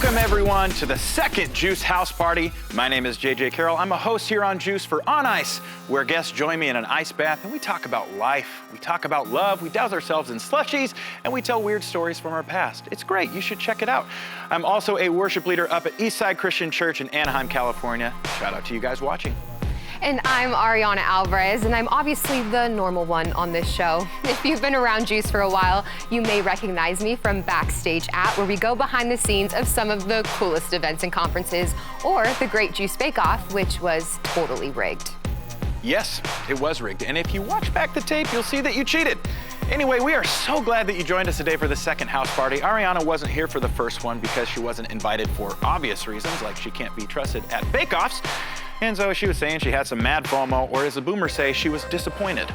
Welcome, everyone, to the second JUCE House Party. My name is Carroll. I'm a host here on JUCE for On Ice, where guests join me in an ice bath and we talk about life, we talk about love, we douse ourselves in slushies, and we tell weird stories from our past. It's great. You should check it out. I'm also a worship leader up at Eastside Christian Church in Anaheim, California. Shout out to you guys watching. And I'm Ariana Alvarez, and I'm obviously the normal one on this show. If you've been around JUCE for a while, you may recognize me from Backstage at, where we go behind the scenes of some of the coolest events and conferences, or the Great JUCE Bake Off, which was totally rigged. Yes, it was rigged, and if you watch back the tape, you'll see that you cheated. Anyway, we are so glad that you joined us today for the second house party. Ariana wasn't here for the first one because she wasn't invited for obvious reasons, like she can't be trusted at bake-offs. And so she was saying she had some mad FOMO, or as the boomers say, she was disappointed.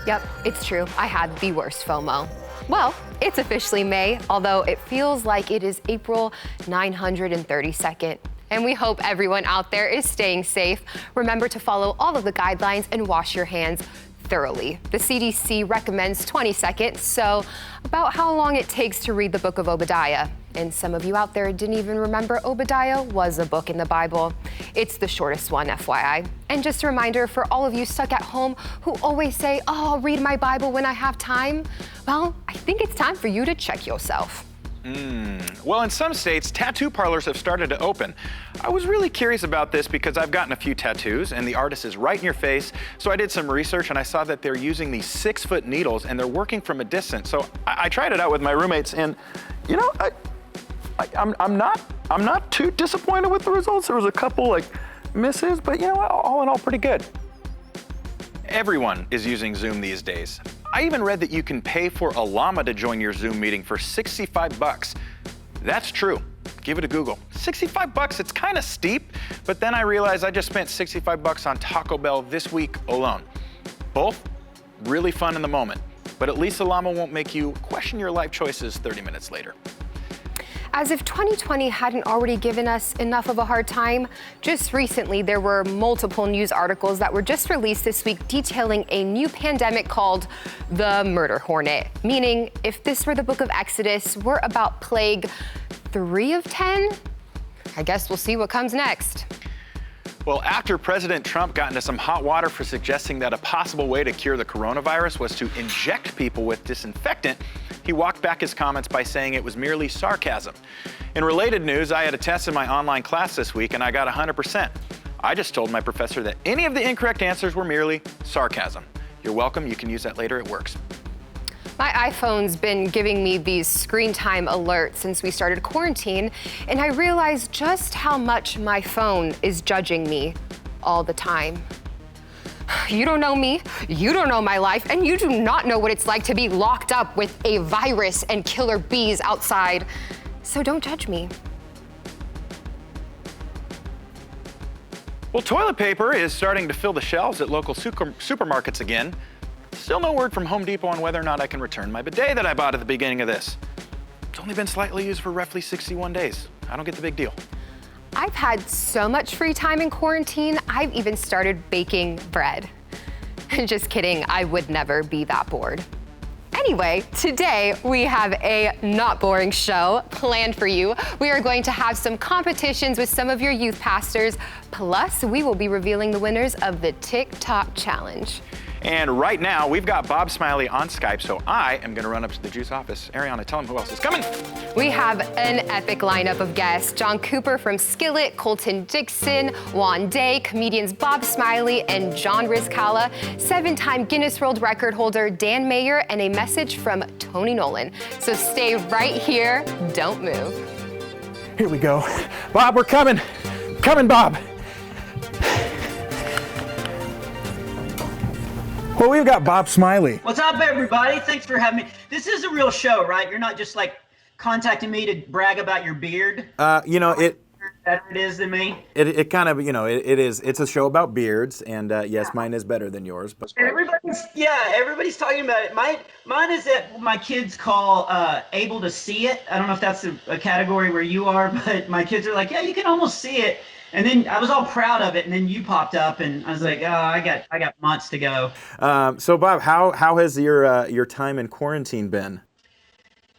Yep, it's true. I had the worst FOMO. Well, it's officially May, although it feels like it is April 932nd. And we hope everyone out there is staying safe. Remember to follow all of the guidelines and wash your hands thoroughly. The CDC recommends 20 seconds, so about how long it takes to read the book of Obadiah. And some of you out there didn't even remember Obadiah was a book in the Bible. It's the shortest one, FYI. And just a reminder for all of you stuck at home who always say, oh, I'll read my Bible when I have time. Well, I think it's time for you to check yourself. Well, in some states, tattoo parlors have started to open. I was really curious about this because I've gotten a few tattoos and the artist is right in your face. So I did some research and I saw that they're using these 6-foot needles and they're working from a distance. So I tried it out with my roommates and, you know, I'm not too disappointed with the results. There was a couple misses, but you know what, all in all, pretty good. Everyone is using Zoom these days. I even read that you can pay for a llama to join your Zoom meeting for $65. That's true. Give it a Google. $65, it's kind of steep, but then I realized I just spent $65 on Taco Bell this week alone. Both really fun in the moment, but at least the llama won't make you question your life choices 30 minutes later. As if 2020 hadn't already given us enough of a hard time, just recently there were multiple news articles that were just released this week detailing a new pandemic called the murder hornet. Meaning, if this were the book of Exodus, we're about plague 3 of 10? I guess we'll see what comes next. Well, after President Trump got into some hot water for suggesting that a possible way to cure the coronavirus was to inject people with disinfectant, he walked back his comments by saying it was merely sarcasm. In related news, I had a test in my online class this week and I got 100%. I just told my professor that any of the incorrect answers were merely sarcasm. You're welcome, you can use that later, it works. My iPhone's been giving me these screen time alerts since we started quarantine, and I realized just how much my phone is judging me all the time. You don't know me, you don't know my life, and you do not know what it's like to be locked up with a virus and killer bees outside. So don't judge me. Well, toilet paper is starting to fill the shelves at local supermarkets again. Still no word from Home Depot on whether or not I can return my bidet that I bought at the beginning of this. It's only been slightly used for roughly 61 days. I don't get the big deal. I've had so much free time in quarantine, I've even started baking bread. Just kidding, I would never be that bored. Anyway, today we have a not boring show planned for you. We are going to have some competitions with some of your youth pastors, plus we will be revealing the winners of the TikTok challenge. And right now, we've got Bob Smiley on Skype, so I am gonna run up to the JUCE office. Ariana, tell him who else is coming. We have an epic lineup of guests. John Cooper from Skillet, Colton Dixon, Wanday, comedians Bob Smiley and John Rizkallah, 7-time Guinness World Record holder Dan Meyer, and a message from Tony Nolan. So stay right here, don't move. Here we go. Bob, we're coming. Coming, Bob. Well, we've got Bob Smiley. What's up, everybody? Thanks for having me. This is a real show, right? You're not just like contacting me to brag about your beard. You know, it better it is than me. It kind of, you know, it is. It's a show about beards, and yes, mine is better than yours. But Everybody's talking about it. Mine is that my kids call able to see it. I don't know if that's a category where you are, but my kids are like, yeah, you can almost see it. And then I was all proud of it, and then you popped up, and I was like, oh, I got months to go. So Bob, how has your time in quarantine been?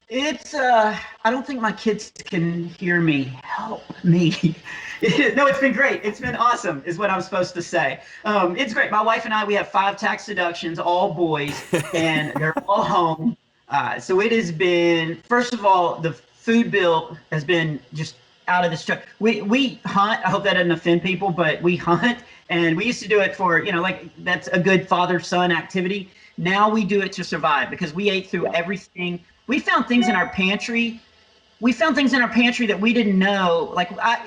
It's I don't think my kids can hear me. Help me. No, it's been great. It's been awesome, is what I'm supposed to say. It's great. My wife and I, we have 5 tax deductions, all boys, and they're all home. So it has been, first of all, the food bill has been just out of this truck. We hunt. I hope that doesn't offend people, but we hunt, and we used to do it for, like that's a good father-son activity. Now we do it to survive because we ate through everything. We found things in our pantry. That we didn't know.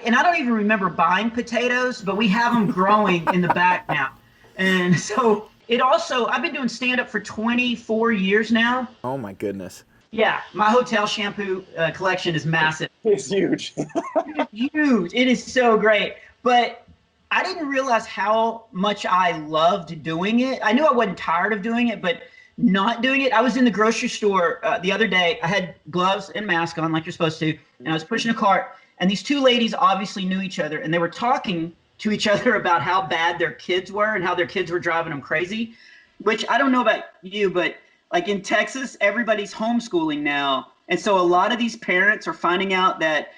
And I don't even remember buying potatoes, but we have them growing in the back now. And so I've been doing stand-up for 24 years now. Oh my goodness. Yeah, my hotel shampoo collection is massive. It's huge. It's huge. It is so great. But I didn't realize how much I loved doing it. I knew I wasn't tired of doing it, but not doing it. I was in the grocery store the other day. I had gloves and mask on like you're supposed to, and I was pushing a cart, and these 2 ladies obviously knew each other, and they were talking to each other about how bad their kids were and how their kids were driving them crazy, which I don't know about you, but like in Texas, everybody's homeschooling now. And so a lot of these parents are finding out that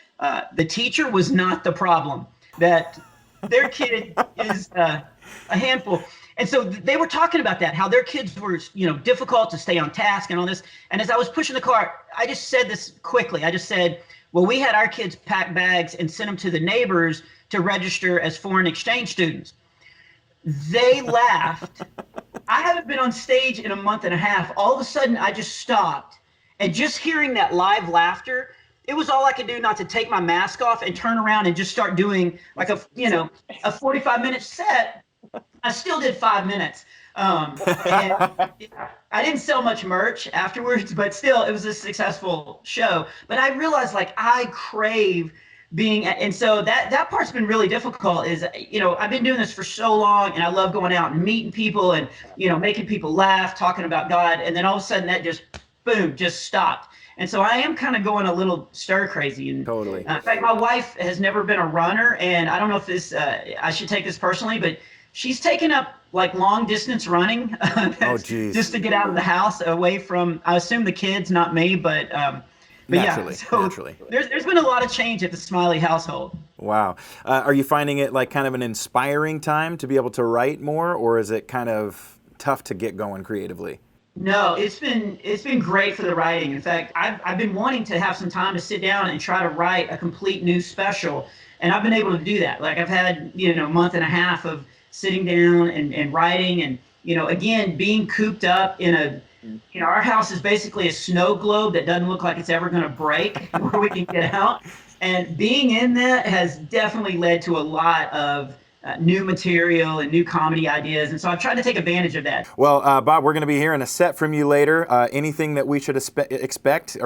the teacher was not the problem, that their kid is a handful. And so they were talking about that, how their kids were, difficult to stay on task and all this. And as I was pushing the cart, I just said this quickly. I just said, well, we had our kids pack bags and send them to the neighbors to register as foreign exchange students. They laughed. I haven't been on stage in a month and a half. All of a sudden, I just stopped. And just hearing that live laughter, it was all I could do not to take my mask off and turn around and just start doing like a 45-minute set. I still did 5 minutes. And I didn't sell much merch afterwards, but still, it was a successful show. But I realized I crave being, and so that part's been really difficult is, I've been doing this for so long and I love going out and meeting people and, making people laugh, talking about God. And then all of a sudden that just, boom, just stopped. And so I am kind of going a little stir crazy. And Totally. In fact, my wife has never been a runner, and I don't know if this, I should take this personally, but she's taken up long distance running just to get out of the house away from, I assume the kids, not me, but Naturally, yeah. So naturally. There's been a lot of change at the Smiley household. Wow. Are you finding it like kind of an inspiring time to be able to write more, or is it kind of tough to get going creatively? No, it's been great for the writing. In fact, I've been wanting to have some time to sit down and try to write a complete new special, and I've been able to do that. I've had a month and a half of sitting down and writing, and again being cooped up in a our house is basically a snow globe that doesn't look like it's ever going to break where we can get out, and being in that has definitely led to a lot of new material and new comedy ideas, and so I've tried to take advantage of that. Well, Bob, we're going to be hearing a set from you later. Anything that we should expect?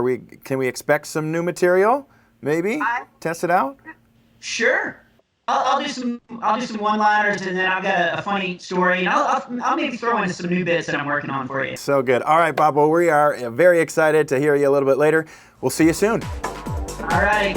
Can we expect some new material? Maybe test it out. Sure. I'll do some one-liners, and then I've got a funny story, and I'll maybe throw in some new bits that I'm working on for you. So good. All right, Bob. Well, we are very excited to hear you a little bit later. We'll see you soon. All right.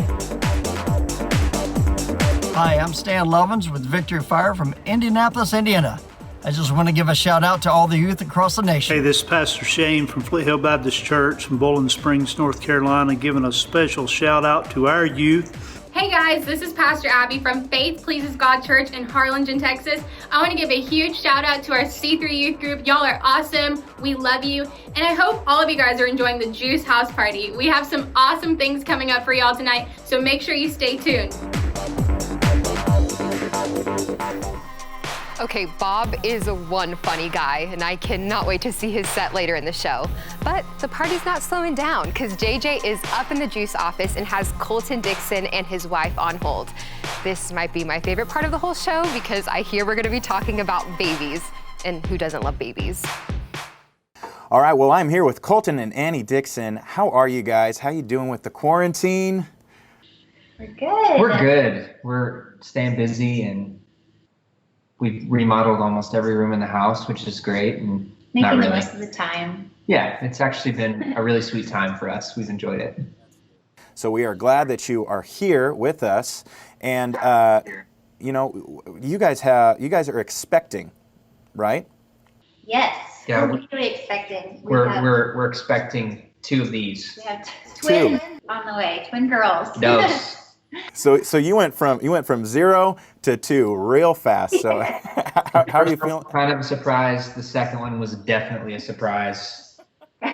Hi, I'm Stan Lovins with Victory Fire from Indianapolis, Indiana. I just want to give a shout out to all the youth across the nation. Hey, this is Pastor Shane from Fleet Hill Baptist Church in Bowling Springs, North Carolina, giving a special shout out to our youth. Hey guys, this is Pastor Abby from Faith Pleases God Church in Harlingen, Texas. I want to give a huge shout out to our C3 youth group. Y'all are awesome. We love you. And I hope all of you guys are enjoying the JUCE House Party. We have some awesome things coming up for y'all tonight, so make sure you stay tuned. Okay, Bob is one funny guy, and I cannot wait to see his set later in the show. But the party's not slowing down, because JJ is up in the JUCE office and has Colton Dixon and his wife on hold. This might be my favorite part of the whole show, because I hear we're gonna be talking about babies, and who doesn't love babies? All right, well, I'm here with Colton and Annie Dixon. How are you guys? How you doing with the quarantine? We're good. We're good. We're staying busy, and we've remodeled almost every room in the house, which is great. And Making not really. the most of the time. Yeah, it's actually been a really sweet time for us. We've enjoyed it. So we are glad that you are here with us, and you guys are expecting, right? Yes. Yeah, What are we expecting? We're expecting 2 of these. We have twins on the way, twin girls. Dose. So you went from 0 to 2 real fast. So how are you feeling? Kind of a surprise. The second one was definitely a surprise.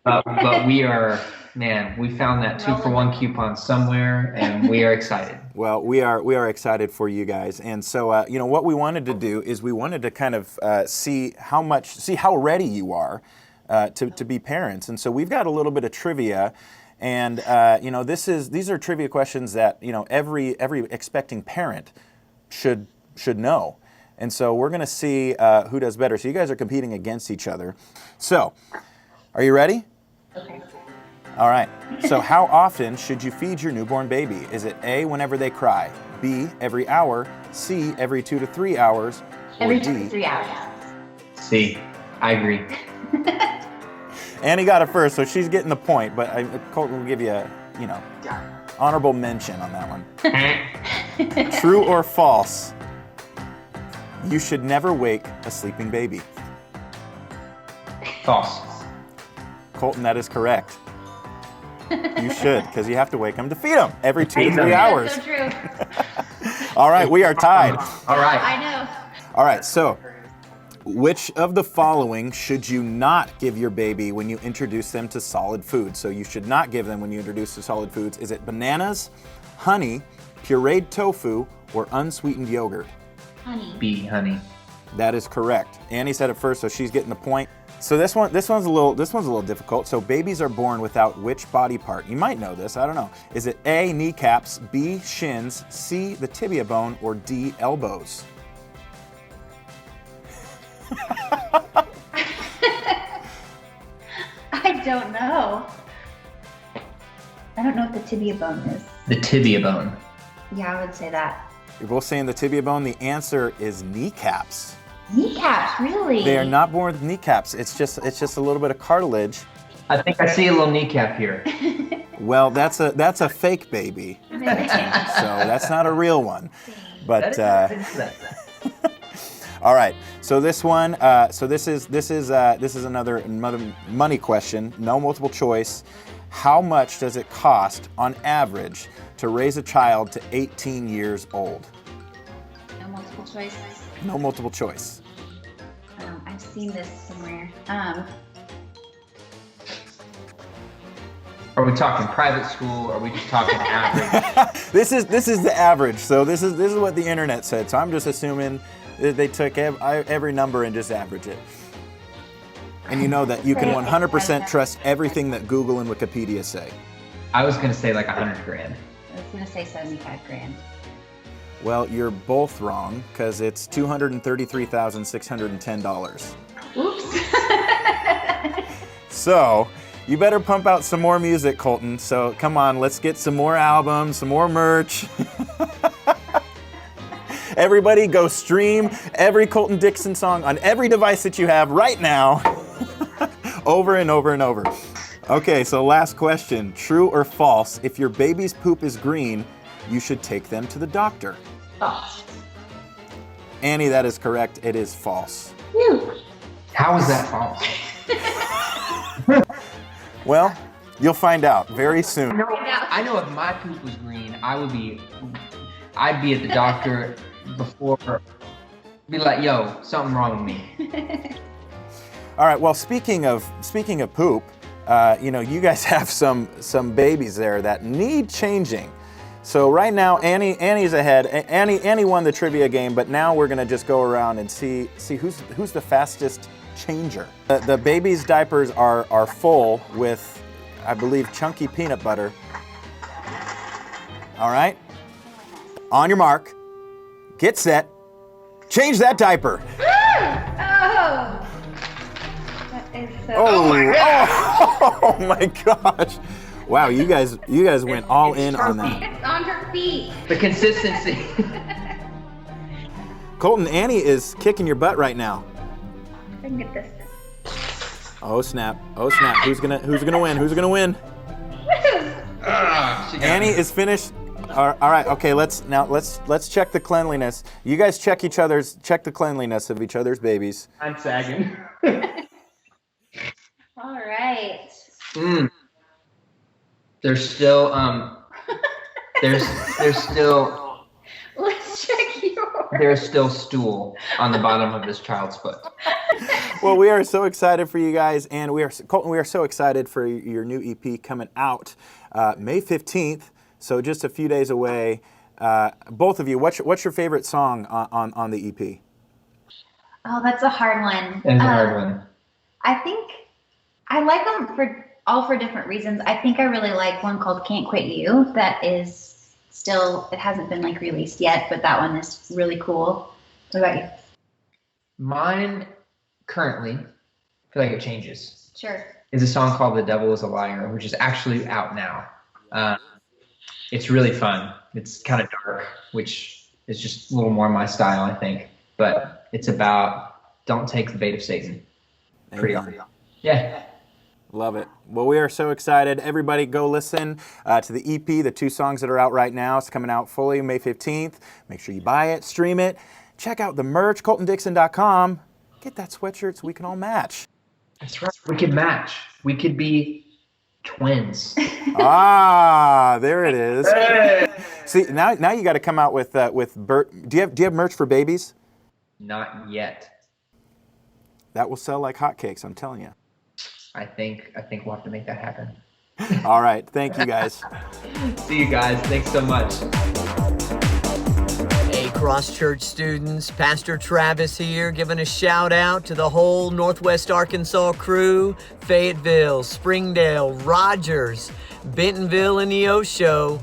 But we found that 2-for-1 coupon somewhere, and we are excited. Well, we are excited for you guys, and so what we wanted to do is we wanted to kind of see how ready you are to be parents, and so we've got a little bit of trivia, and these are trivia questions that every expecting parent should know, and so we're going to see who does better. So you guys are competing against each other. So, are you ready? Okay. All right. So how often should you feed your newborn baby? Is it A, whenever they cry, B, every hour, C, every 2 to 3 hours, or Every D? 2 to 3 hours. C. I agree. Annie got it first, so she's getting the point, but Colton will give you a, honorable mention on that one. True or false? You should never wake a sleeping baby. False. Colton, that is correct. You should, because you have to wake them to feed them every 2 to 3 hours. That's so true. All right, we are tied. All right. I know. All right, so which of the following should you not give your baby when you introduce them to solid food? So you should not give them when you introduce to solid foods. Is it bananas, honey, pureed tofu, or unsweetened yogurt? Honey. B. Honey. That is correct. Annie said it first, so she's getting the point. So this one's a little difficult. So babies are born without which body part? You might know this, I don't know. Is it A, kneecaps, B, shins, C, the tibia bone, or D, elbows? I don't know. I don't know what the tibia bone is. The tibia bone. Yeah, I would say that. You're both saying the tibia bone. The answer is kneecaps. Kneecaps, really? They are not born with kneecaps. It's just a little bit of cartilage. I think I see a little kneecap here. Well, that's a fake baby. So that's not a real one. But all right. So this one. This is another money question. No multiple choice. How much does it cost on average to raise a child to 18 years old? No multiple choice. No multiple choice. I've seen this somewhere. Are we talking private school, or are we just talking average? This is the average. So this is what the internet said. So I'm just assuming that they took every number and just average it. And you know that you can 100% trust everything that Google and Wikipedia say. I was going to say like 100 grand. I was gonna say 75 grand. Well, you're both wrong, because it's $233,610. Oops. So you better pump out some more music, Colton. So come on, let's get some more albums, some more merch. Everybody go stream every Colton Dixon song on every device that you have right now. Over and over and over. Okay, so last question. True or false? If your baby's poop is green, you should take them to the doctor. False. Annie, that is correct. It is false. How is that false? Well, you'll find out very soon. I know if my poop was green, I'd be at the doctor before, be like, yo, something wrong with me. All right. Well, speaking of poop, you guys have some babies there that need changing. So right now, Annie's ahead. Annie won the trivia game, but now we're gonna just go around and see who's the fastest changer. The baby's diapers are full with, I believe, chunky peanut butter. All right. On your mark. Get set. Change that diaper. Oh! That is so... Oh my gosh. Wow, you guys went all in on that. It's on her feet. The consistency. Colton, Annie is kicking your butt right now. I can get this. Oh snap. Who's gonna win? Who's gonna win? Annie is finished. All right. Okay. Let's check the cleanliness. You guys check the cleanliness of each other's babies. I'm sagging. All right. There's still there's still Let's check yours. there's still stool on the bottom of this child's foot. Well, we are so excited for you guys, and Colton, we are so excited for your new EP coming out May 15th, so just a few days away. Both of you, what's your favorite song on the EP? Oh, that's a hard one. It's a hard one. I think I like them for different reasons. I think I really like one called Can't Quit You. That is still, it hasn't been like released yet, but that one is really cool. What about you? Mine currently, I feel like it changes, Sure. is a song called The Devil is a Liar, which is actually out now. It's really fun. It's kind of dark, which is just a little more my style, I think. But it's about don't take the bait of Satan. Pretty awesome. Yeah. Love it. Well, we are so excited. Everybody go listen to the EP, the 2 songs that are out right now. It's coming out fully May 15th. Make sure you buy it, stream it. Check out the merch, coltondixon.com. Get that sweatshirt so we can all match. That's right. We could match. We could be twins. There it is. Hey. See, now you got to come out with Bert. Do you have merch for babies? Not yet. That will sell like hotcakes, I'm telling you. I think we'll have to make that happen. All right. Thank you, guys. See you guys. Thanks so much. Hey, Cross Church students, Pastor Travis here, giving a shout out to the whole Northwest Arkansas crew, Fayetteville, Springdale, Rogers, Bentonville, and the Osho.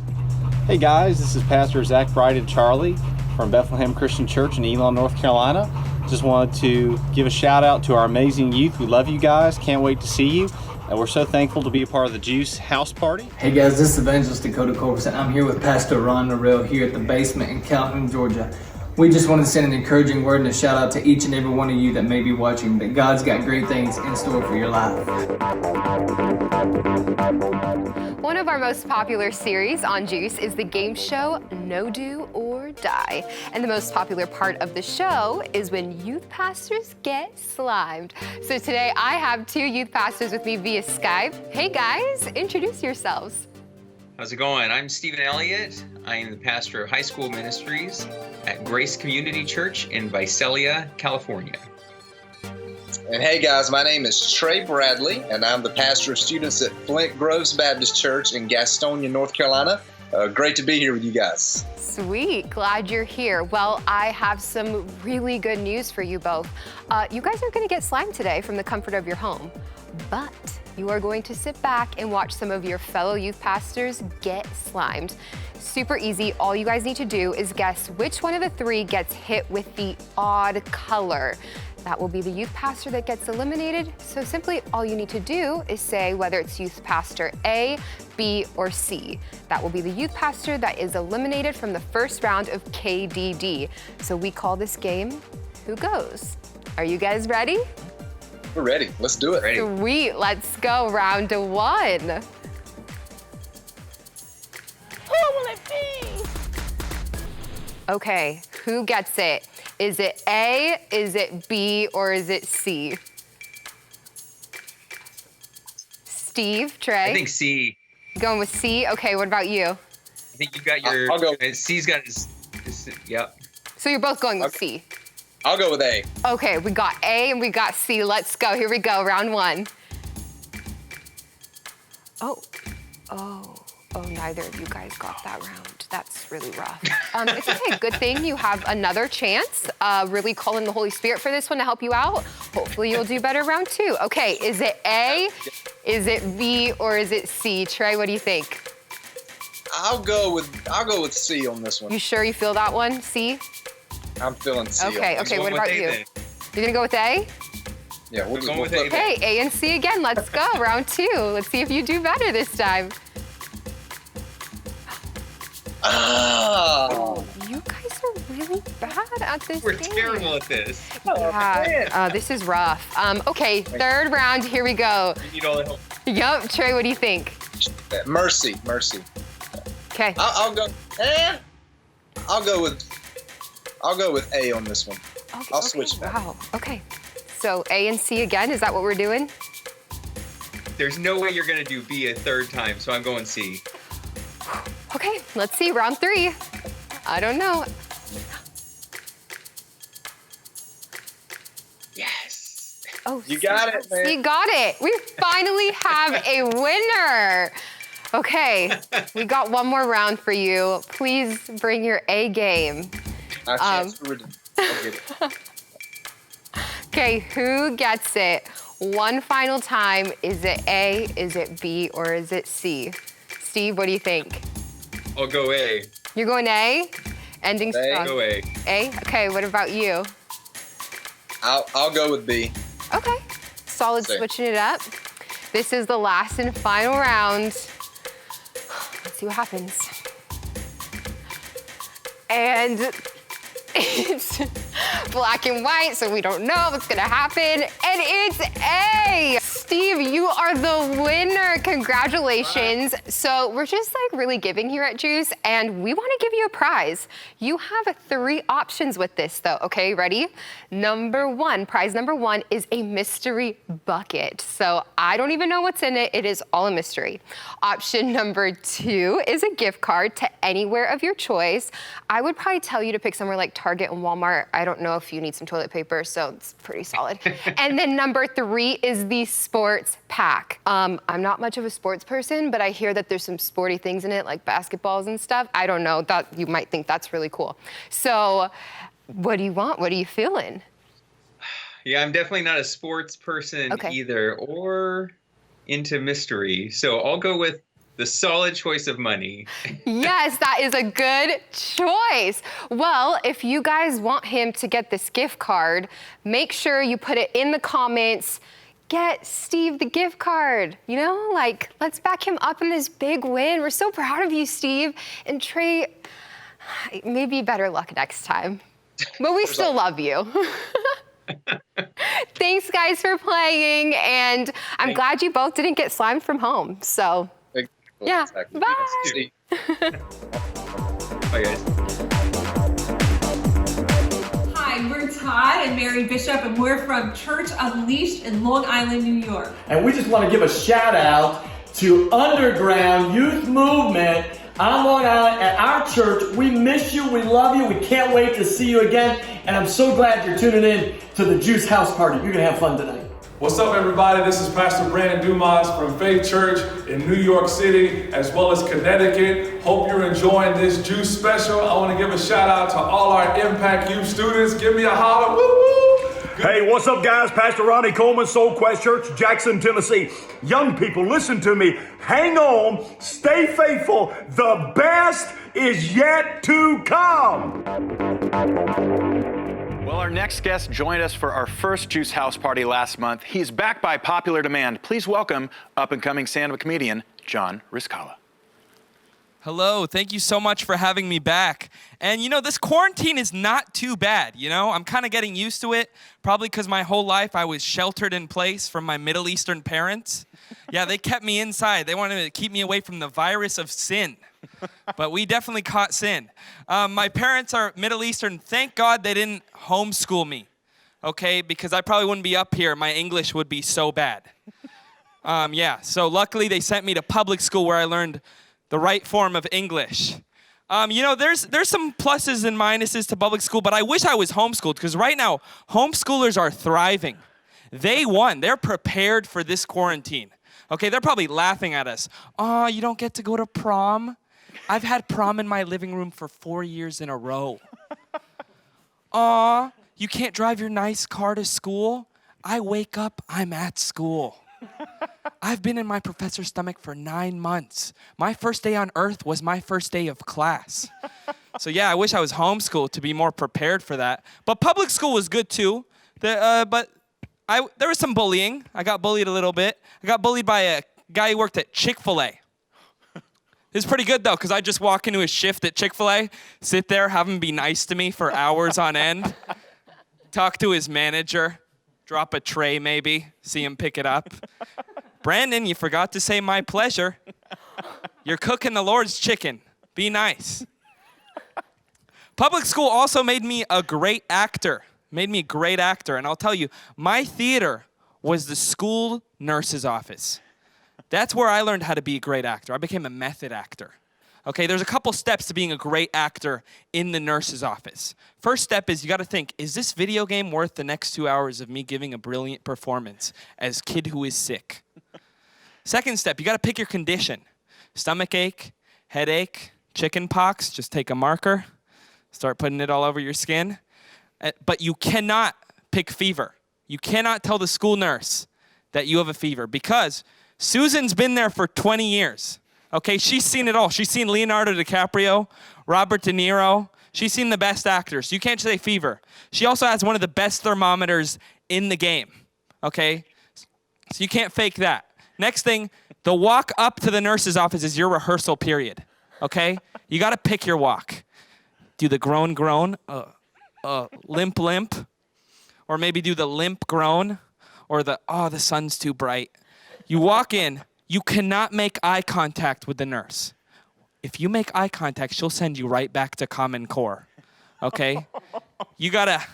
Hey guys, this is Pastor Zach Bright and Charlie from Bethlehem Christian Church in Elon, North Carolina. Just wanted to give a shout out to our amazing youth. We love you guys. Can't wait to see you. And we're so thankful to be a part of the JUCE House Party. Hey guys, this is Evangelist Dakota Corpus, and I'm here with Pastor Ron Norrell here at the basement in Calhoun, Georgia. We just wanted to send an encouraging word and a shout out to each and every one of you that may be watching, that God's got great things in store for your life. One of our most popular series on JUCE is the game show No Do or Die. And the most popular part of the show is when youth pastors get slimed. So today I have 2 youth pastors with me via Skype. Hey guys, introduce yourselves. How's it going? I'm Stephen Elliott. I am the pastor of high school ministries at Grace Community Church in Visalia, California. And hey guys, my name is Trey Bradley, and I'm the pastor of students at Flint Groves Baptist Church in Gastonia, North Carolina. Great to be here with you guys. Sweet, glad you're here. Well, I have some really good news for you both. You guys aren't gonna get slimed today from the comfort of your home, but you are going to sit back and watch some of your fellow youth pastors get slimed. Super easy. All you guys need to do is guess which one of the 3 gets hit with the odd color. That will be the youth pastor that gets eliminated. So simply all you need to do is say whether it's youth pastor A, B, or C. That will be the youth pastor that is eliminated from the first round of KDD. So we call this game Who Goes? Are you guys ready? We're ready. Let's do it. Ready. Sweet, let's go. Round 1. Who will it be? Okay, who gets it? Is it A, is it B, or is it C? Steve, Trey? I think C. Going with C? Okay, what about you? I think you got your. I'll go. C's got his. Yep. So you're both going with C. I'll go with A. Okay, we got A and we got C. Let's go. Here we go, round 1. Oh, neither of you guys got that round. That's really rough. It's okay, good thing you have another chance. Really call in the Holy Spirit for this one to help you out. Hopefully you'll do better round 2. Okay, is it A, is it B, or is it C? Trey, what do you think? I'll go with C on this one. You sure you feel that one, C? I'm feeling C. Okay, what about you? Then. You're gonna go with A? Yeah, we'll going with flip A. it. Okay, A and C again, let's go, round 2. Let's see if you do better this time. Oh. You guys are really bad at this We're game. terrible at this. Yeah, this is rough. Okay, 3rd round, here we go. We need all the help. Yup, Trey, what do you think? Mercy. Okay. I'll go. I'll go with A on this one. Okay, I'll switch back. Wow, okay. So A and C again, is that what we're doing? There's no way you're gonna do B a third time, so I'm going C. Okay, let's see, round 3. I don't know. Yes. Oh, You got it, man. we got it. We finally have a winner. Okay, we got one more round for you. Please bring your A game. Our chance for redeem. I'll get it. Okay, who gets it? One final time. Is it A, is it B, or is it C? Steve, what do you think? I'll go A. You're going A? Ending A. strong. Go A. A? Okay, what about you? I'll go with B. Okay, solid Same. switching it up. This is the last and final round. Let's see what happens. And it's black and white, so we don't know what's gonna happen. And it's A. Steve, you are the winner. Congratulations. So we're just like really giving here at JUCE, and we wanna give you a prize. You have 3 options with this though, okay, ready? Prize number one is a mystery bucket. So I don't even know what's in it. It is all a mystery. Option number 2 is a gift card to anywhere of your choice. I would probably tell you to pick somewhere like Target and Walmart. I don't know if you need some toilet paper, so it's pretty solid. And then number 3 is the sports pack. I'm not much of a sports person, but I hear that there's some sporty things in it, like basketballs and stuff. I don't know, that you might think that's really cool. So what do you want? What are you feeling? Yeah, I'm definitely not a sports person either, or into mystery. So I'll go with the solid choice of money. Yes, that is a good choice. Well, if you guys want him to get this gift card, make sure you put it in the comments. Get Steve the gift card, you know? Like, let's back him up in this big win. We're so proud of you, Steve. And Trey, maybe better luck next time. But we still love you. Thanks, guys, for playing. And I'm glad you both didn't get slimed from home, so. Yeah, Exactly. bye. Bye, guys. Hi, we're Todd and Mary Bishop, and we're from Church Unleashed in Long Island, New York. And we just want to give a shout out to Underground Youth Movement on Long Island at our church. We miss you, we love you, we can't wait to see you again, and I'm so glad you're tuning in to the JUCE House Party. You're going to have fun tonight. What's up, everybody? This is Pastor Brandon Dumas from Faith Church in New York City, as well as Connecticut. Hope you're enjoying this JUCE special. I want to give a shout out to all our Impact Youth students. Give me a holler. Woo woo! Hey, what's up, guys? Pastor Ronnie Coleman, Soul Quest Church, Jackson, Tennessee. Young people, listen to me. Hang on. Stay faithful. The best is yet to come. Well, our next guest joined us for our first JUCE House Party last month. He's back by popular demand. Please welcome up-and-coming stand-up comedian, John Rizkallah. Hello, thank you so much for having me back. And you know, this quarantine is not too bad, you know? I'm kind of getting used to it, probably because my whole life I was sheltered in place from my Middle Eastern parents. Yeah, they kept me inside. They wanted to keep me away from the virus of sin. But we definitely caught sin. My parents are Middle Eastern. Thank God they didn't homeschool me, okay? Because I probably wouldn't be up here. My English would be so bad. Yeah, so luckily they sent me to public school where I learned the right form of English. You know, there's some pluses and minuses to public school, but I wish I was homeschooled, because right now, homeschoolers are thriving. They won. They're prepared for this quarantine. Okay, they're probably laughing at us. Oh, you don't get to go to prom? I've had prom in my living room for 4 years in a row. Aw, you can't drive your nice car to school? I wake up, I'm at school. I've been in my professor's stomach for 9 months. My first day on earth was my first day of class. So yeah, I wish I was homeschooled to be more prepared for that. But public school was good too. There was some bullying. I got bullied a little bit. I got bullied by a guy who worked at Chick-fil-A. It's pretty good though, because I just walk into his shift at Chick-fil-A, sit there, have him be nice to me for hours on end, talk to his manager, drop a tray maybe, see him pick it up. Brandon, you forgot to say my pleasure. You're cooking the Lord's chicken. Be nice. Public school also made me a great actor. And I'll tell you, my theater was the school nurse's office. That's where I learned how to be a great actor. I became a method actor. Okay, there's a couple steps to being a great actor in the nurse's office. First step is you got to think, is this video game worth the next 2 hours of me giving a brilliant performance as kid who is sick? Second step, you got to pick your condition. Stomach ache, headache, chicken pox, just take a marker, start putting it all over your skin. But you cannot pick fever. You cannot tell the school nurse that you have a fever because Susan's been there for 20 years. Okay, she's seen it all. She's seen Leonardo DiCaprio, Robert De Niro. She's seen the best actors. You can't say fever. She also has one of the best thermometers in the game. Okay, so you can't fake that. Next thing, the walk up to the nurse's office is your rehearsal period. Okay, you got to pick your walk. Do the groan, limp, limp, or maybe do the limp groan, or the sun's too bright. You walk in. You cannot make eye contact with the nurse. If you make eye contact, she'll send you right back to Common Core, okay? You gotta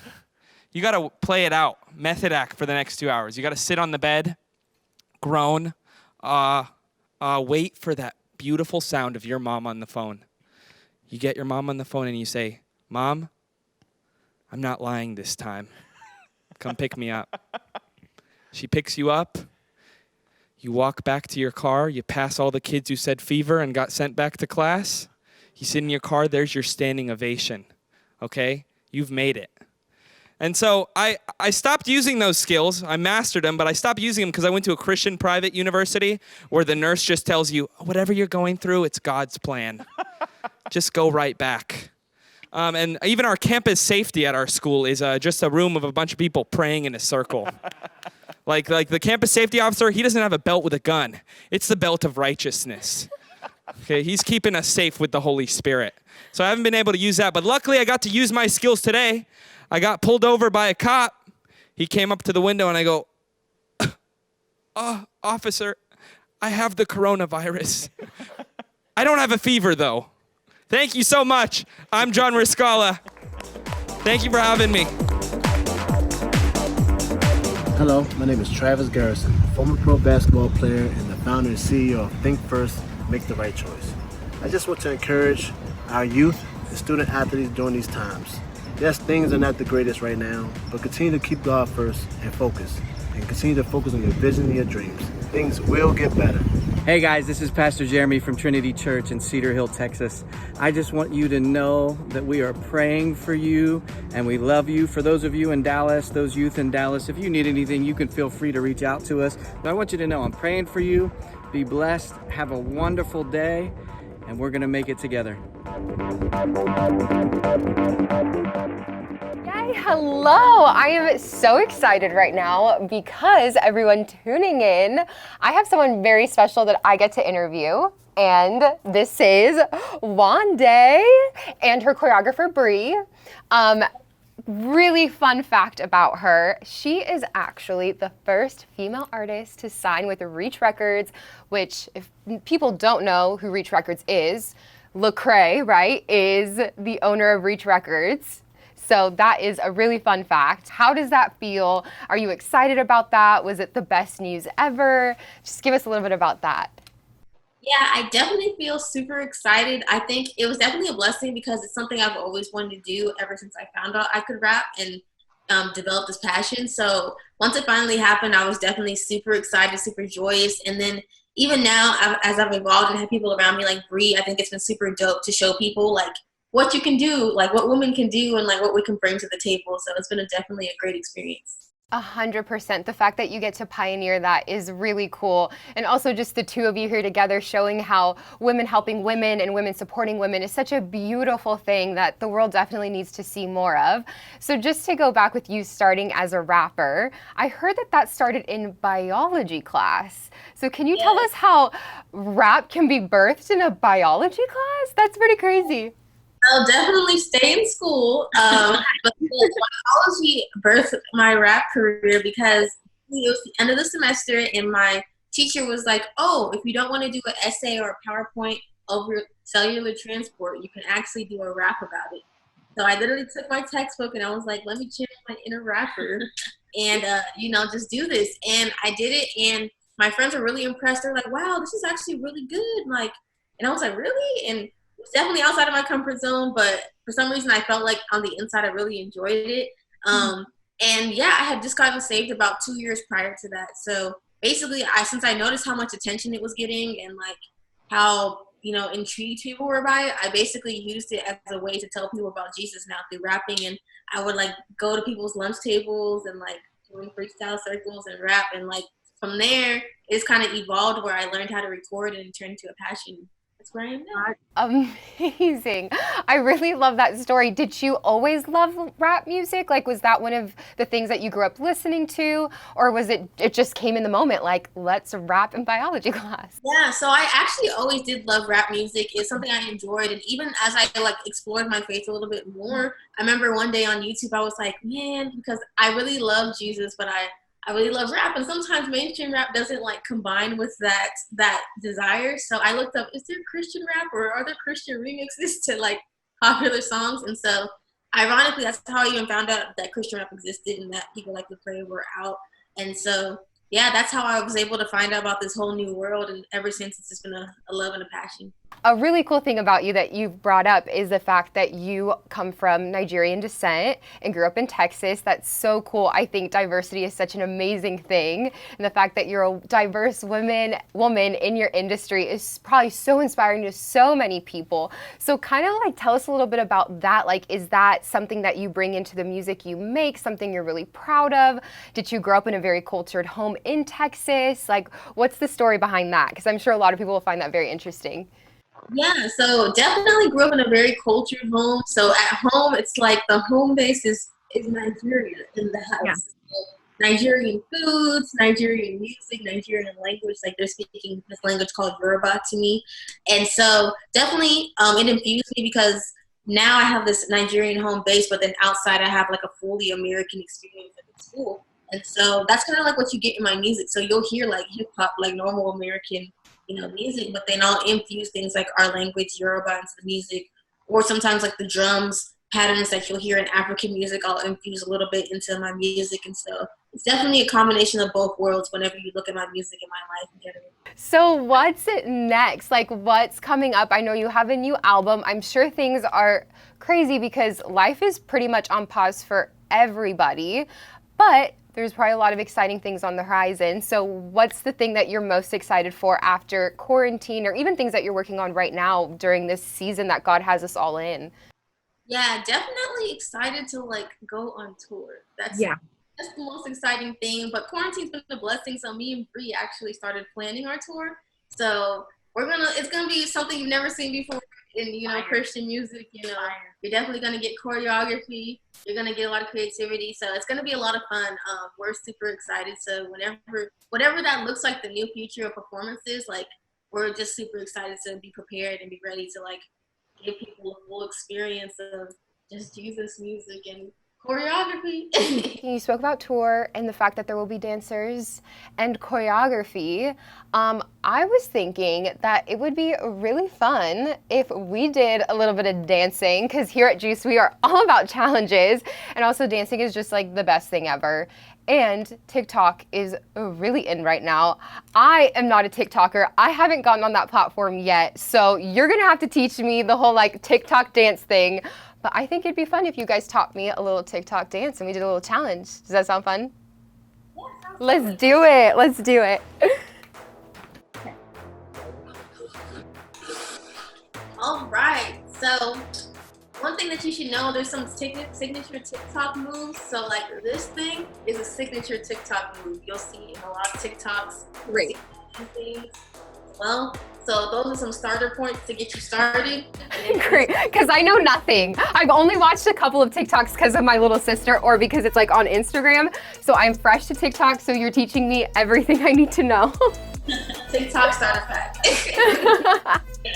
play it out, method act for the next 2 hours. You gotta sit on the bed, groan, wait for that beautiful sound of your mom on the phone. You get your mom on the phone and you say, Mom, I'm not lying this time. Come pick me up. She picks you up. You walk back to your car, you pass all the kids who said fever and got sent back to class. You sit in your car, there's your standing ovation, okay? You've made it. And so I stopped using those skills. I mastered them, but I stopped using them because I went to a Christian private university where the nurse just tells you, whatever you're going through, it's God's plan. Just go right back. And even our campus safety at our school is just a room of a bunch of people praying in a circle. Like the campus safety officer, he doesn't have a belt with a gun. It's the belt of righteousness. Okay, he's keeping us safe with the Holy Spirit. So I haven't been able to use that, but luckily I got to use my skills today. I got pulled over by a cop. He came up to the window and I go, officer, I have the coronavirus. I don't have a fever though. Thank you so much. I'm John Rizkallah. Thank you for having me. Hello, my name is Travis Garrison, former pro basketball player and the founder and CEO of Think First, Make the Right Choice. I just want to encourage our youth and student athletes during these times. Yes, things are not the greatest right now, but continue to keep God first and focus. And continue to focus on your vision and your dreams. Things will get better. Hey guys, this is Pastor Jeremy from Trinity Church in Cedar Hill, Texas. I just want you to know that we are praying for you and we love you. For those of you in Dallas, those youth in Dallas, if you need anything, you can feel free to reach out to us. But I want you to know I'm praying for you. Be blessed. Have a wonderful day, and we're going to make it together. Yay, hello. I am so excited right now because everyone tuning in, I have someone very special that I get to interview. And this is Wanday and her choreographer, Bree. Really fun fact about her, she is actually the first female artist to sign with Reach Records, which if people don't know who Reach Records is, Lecrae, right, is the owner of Reach Records. So that is a really fun fact. How does that feel? Are you excited about that? Was it the best news ever? Just give us a little bit about that. Yeah, I definitely feel super excited. I think it was definitely a blessing because it's something I've always wanted to do ever since I found out I could rap and develop this passion. So once it finally happened, I was definitely super excited, super joyous. And then even now, as I've evolved and have people around me like Bree, I think it's been super dope to show people like what you can do, like what women can do and like what we can bring to the table. So it's been definitely a great experience. 100%. The fact that you get to pioneer that is really cool. And also just the two of you here together showing how women helping women and women supporting women is such a beautiful thing that the world definitely needs to see more of. So just to go back with you starting as a rapper, I heard that started in biology class. So can you tell us how rap can be birthed in a biology class? That's pretty crazy. I'll definitely stay in school, but biology birthed my rap career because it was the end of the semester and my teacher was like, oh, if you don't want to do an essay or a PowerPoint over cellular transport, you can actually do a rap about it. So I literally took my textbook and I was like, let me channel my inner rapper and, just do this. And I did it. And my friends were really impressed. They're like, wow, this is actually really good. Like, and I was like, really? And it was definitely outside of my comfort zone, but for some reason I felt like on the inside I really enjoyed it. And yeah, I had just gotten saved about 2 years prior to that. So basically, since I noticed how much attention it was getting and like how, you know, intrigued people were by it, I basically used it as a way to tell people about Jesus now through rapping. And I would like go to people's lunch tables and like doing freestyle circles and rap. And like from there, it's kind of evolved where I learned how to record and turn into a passion. That's where I am now. Amazing. I really love that story. Did you always love rap music? Like, was that one of the things that you grew up listening to? Or was it just came in the moment, like, let's rap in biology class? Yeah, so I actually always did love rap music. It's something I enjoyed. And even as I like explored my faith a little bit more, I remember one day on YouTube, I was like, man, because I really love Jesus, but I really love rap, and sometimes mainstream rap doesn't like combine with that desire. So I looked up, is there Christian rap or are there Christian remixes to like popular songs? And so ironically, that's how I even found out that Christian rap existed and that people like to pray were out. And so yeah, that's how I was able to find out about this whole new world. And ever since, it's just been a love and a passion. A really cool thing about you that you've brought up is the fact that you come from Nigerian descent and grew up in Texas. That's so cool. I think diversity is such an amazing thing. And the fact that you're a diverse woman in your industry is probably so inspiring to so many people. So kind of like tell us a little bit about that. Like, is that something that you bring into the music you make, something you're really proud of? Did you grow up in a very cultured home in Texas? Like, what's the story behind that? Because I'm sure a lot of people will find that very interesting. Yeah, so definitely grew up in a very cultured home. So at home, it's like the home base is Nigeria in the house. Yeah. So Nigerian foods, Nigerian music, Nigerian language. Like they're speaking this language called Yoruba to me. And so definitely it infused me because now I have this Nigerian home base, but then outside I have like a fully American experience at school. And so that's kind of like what you get in my music. So you'll hear like hip hop, like normal American music, but then I'll infuse things like our language, Yoruba, into the music, or sometimes like the drums patterns that you'll hear in African music, I'll infuse a little bit into my music. And so it's definitely a combination of both worlds whenever you look at my music and my life together. So what's next? Like, what's coming up? I know you have a new album. I'm sure things are crazy because life is pretty much on pause for everybody, but there's probably a lot of exciting things on the horizon. So what's the thing that you're most excited for after quarantine, or even things that you're working on right now during this season that God has us all in? Yeah, definitely excited to like go on tour. That's the most exciting thing. But quarantine's been a blessing. So me and Bree actually started planning our tour. So it's gonna be something you've never seen before in Christian music. You're definitely gonna get choreography. You're gonna get a lot of creativity. So it's gonna be a lot of fun. We're super excited. So whatever that looks like, the new future of performances, like we're just super excited to be prepared and be ready to like give people a full experience of just Jesus music and choreography. You spoke about tour and the fact that there will be dancers and choreography. I was thinking that it would be really fun if we did a little bit of dancing, because here at JUCE we are all about challenges, and also dancing is just like the best thing ever. And TikTok is really in right now. I am not a TikToker. I haven't gotten on that platform yet, so you're gonna have to teach me the whole like TikTok dance thing. But I think it'd be fun if you guys taught me a little TikTok dance and we did a little challenge. Does that sound fun? Yeah, Let's do it. Let's do it. All right. So one thing that you should know, there's some signature TikTok moves. So like this thing is a signature TikTok move. You'll see in a lot of TikToks. Great. Well, so those are some starter points to get you started. Great, because I know nothing. I've only watched a couple of TikToks because of my little sister or because it's like on Instagram. So I'm fresh to TikTok, so you're teaching me everything I need to know. TikTok starter pack.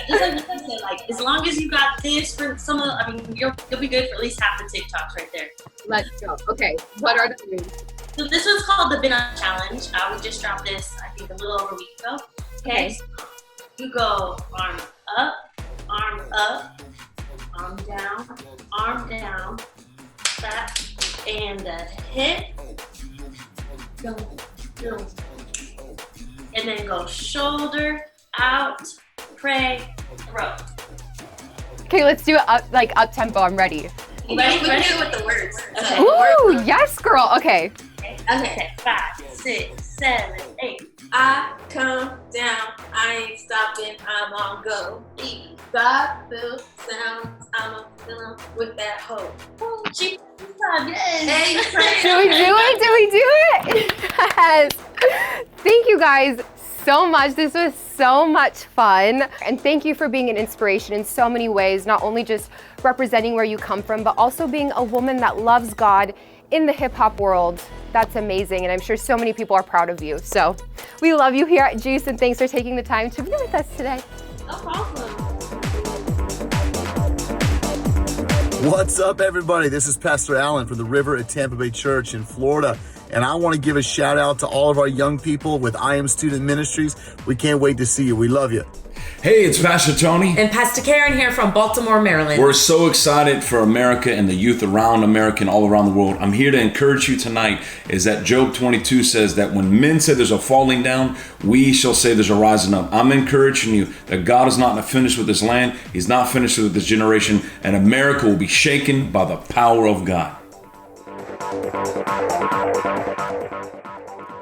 Just like as long as you got this for you'll be good for at least half the TikToks right there. Let's go. Okay, what are the moves? So this one's called the Bin Up Challenge. We just dropped this, I think, a little over a week ago. Okay. So you go arm up, arm down, back, and the hip. Go. And and then go shoulder, out, pray, throw. Okay, let's do it up tempo. I'm ready. You ready? We can do it with the words. Okay. Ooh, yes, girl. Okay. Okay. 5, 6, 7, 8. I come down, I ain't stopping, I'm on go. God feel sounds, I'm a feeling with that hoe. Yes. Hey, Did we do it? Did we do it? Yes. Thank you guys so much. This was so much fun. And thank you for being an inspiration in so many ways, not only just representing where you come from, but also being a woman that loves God in the hip hop world. That's amazing, and I'm sure so many people are proud of you. So we love you here at JUCE, and thanks for taking the time to be with us today. No problem. What's up, everybody? This is Pastor Allen from the River at Tampa Bay Church in Florida, and I want to give a shout out to all of our young people with I Am Student Ministries. We can't wait to see you. We love you. Hey, it's Pastor Tony. And Pastor Karen here from Baltimore, Maryland. We're so excited for America and the youth around America and all around the world. I'm here to encourage you tonight is that Job 22 says that when men say there's a falling down, we shall say there's a rising up. I'm encouraging you that God is not finished with this land. He's not finished with this generation, and America will be shaken by the power of God.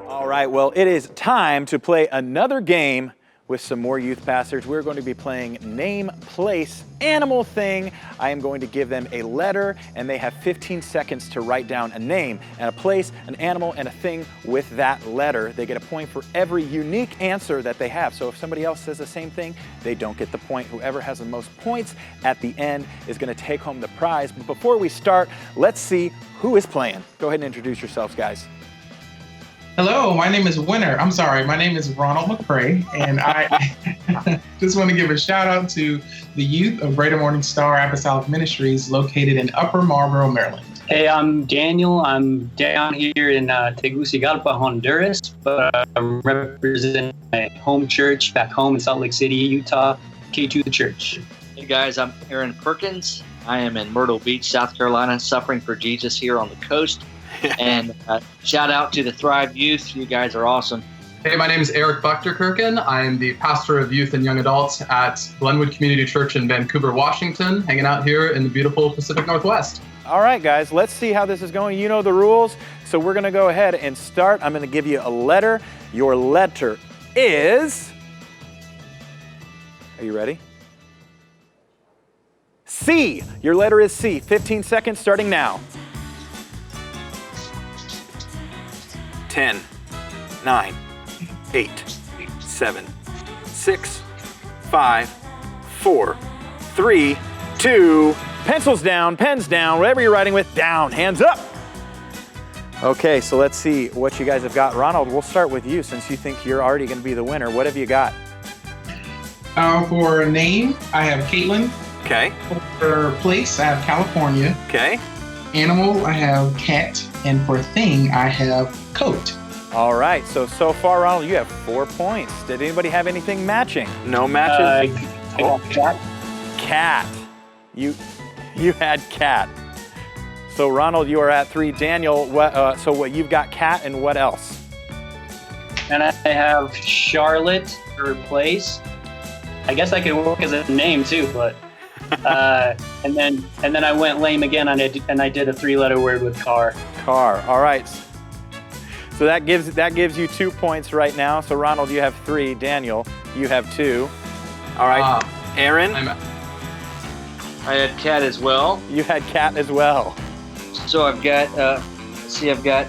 All right, well, it is time to play another game with some more youth pastors. We're going to be playing name, place, animal, thing. I am going to give them a letter, and they have 15 seconds to write down a name and a place, an animal, and a thing with that letter. They get a point for every unique answer that they have. So if somebody else says the same thing, they don't get the point. Whoever has the most points at the end is going to take home the prize. But before we start, let's see who is playing. Go ahead and introduce yourselves, guys. Hello, my name is my name is Ronald McCrae, and I just want to give a shout out to the youth of Greater Morning Star Apostolic Ministries located in Upper Marlboro, Maryland. Hey, I'm Daniel. I'm down here in Tegucigalpa, Honduras, but I'm representing my home church back home in Salt Lake City, Utah, K2 the Church. Hey guys, I'm Aaron Perkins. I am in Myrtle Beach, South Carolina, suffering for Jesus here on the coast. And shout out to the Thrive Youth. You guys are awesome. Hey, my name is Eric Buchter-Kirken. I am the pastor of youth and young adults at Glenwood Community Church in Vancouver, Washington, hanging out here in the beautiful Pacific Northwest. All right, guys, let's see how this is going. You know the rules, so we're going to go ahead and start. I'm going to give you a letter. Your letter is... Are you ready? C. Your letter is C. 15 seconds starting now. 10, 9, 8, 7, 6, 5, 4, 3, 2, pencils down, pens down, whatever you're writing with, down, hands up. Okay, so let's see what you guys have got. Ronald, we'll start with you since you think you're already going to be the winner. What have you got? For name, I have Caitlin. Okay. For place, I have California. Okay. Animal, I have cat. And for thing, I have coat. All right, so far, Ronald, you have 4 points. Did anybody have anything matching? No matches? Cat. Cat. You had cat. So Ronald, you are at 3. Daniel, what you've got cat and what else? And I have Charlotte for place. I guess I could work as a name too, but and then I went lame again and I did a 3-letter word with car. Car. All right. So that gives you 2 points right now. So Ronald, you have 3. Daniel, you have 2. All right. Aaron. I had cat as well. You had cat as well. So I've got I've got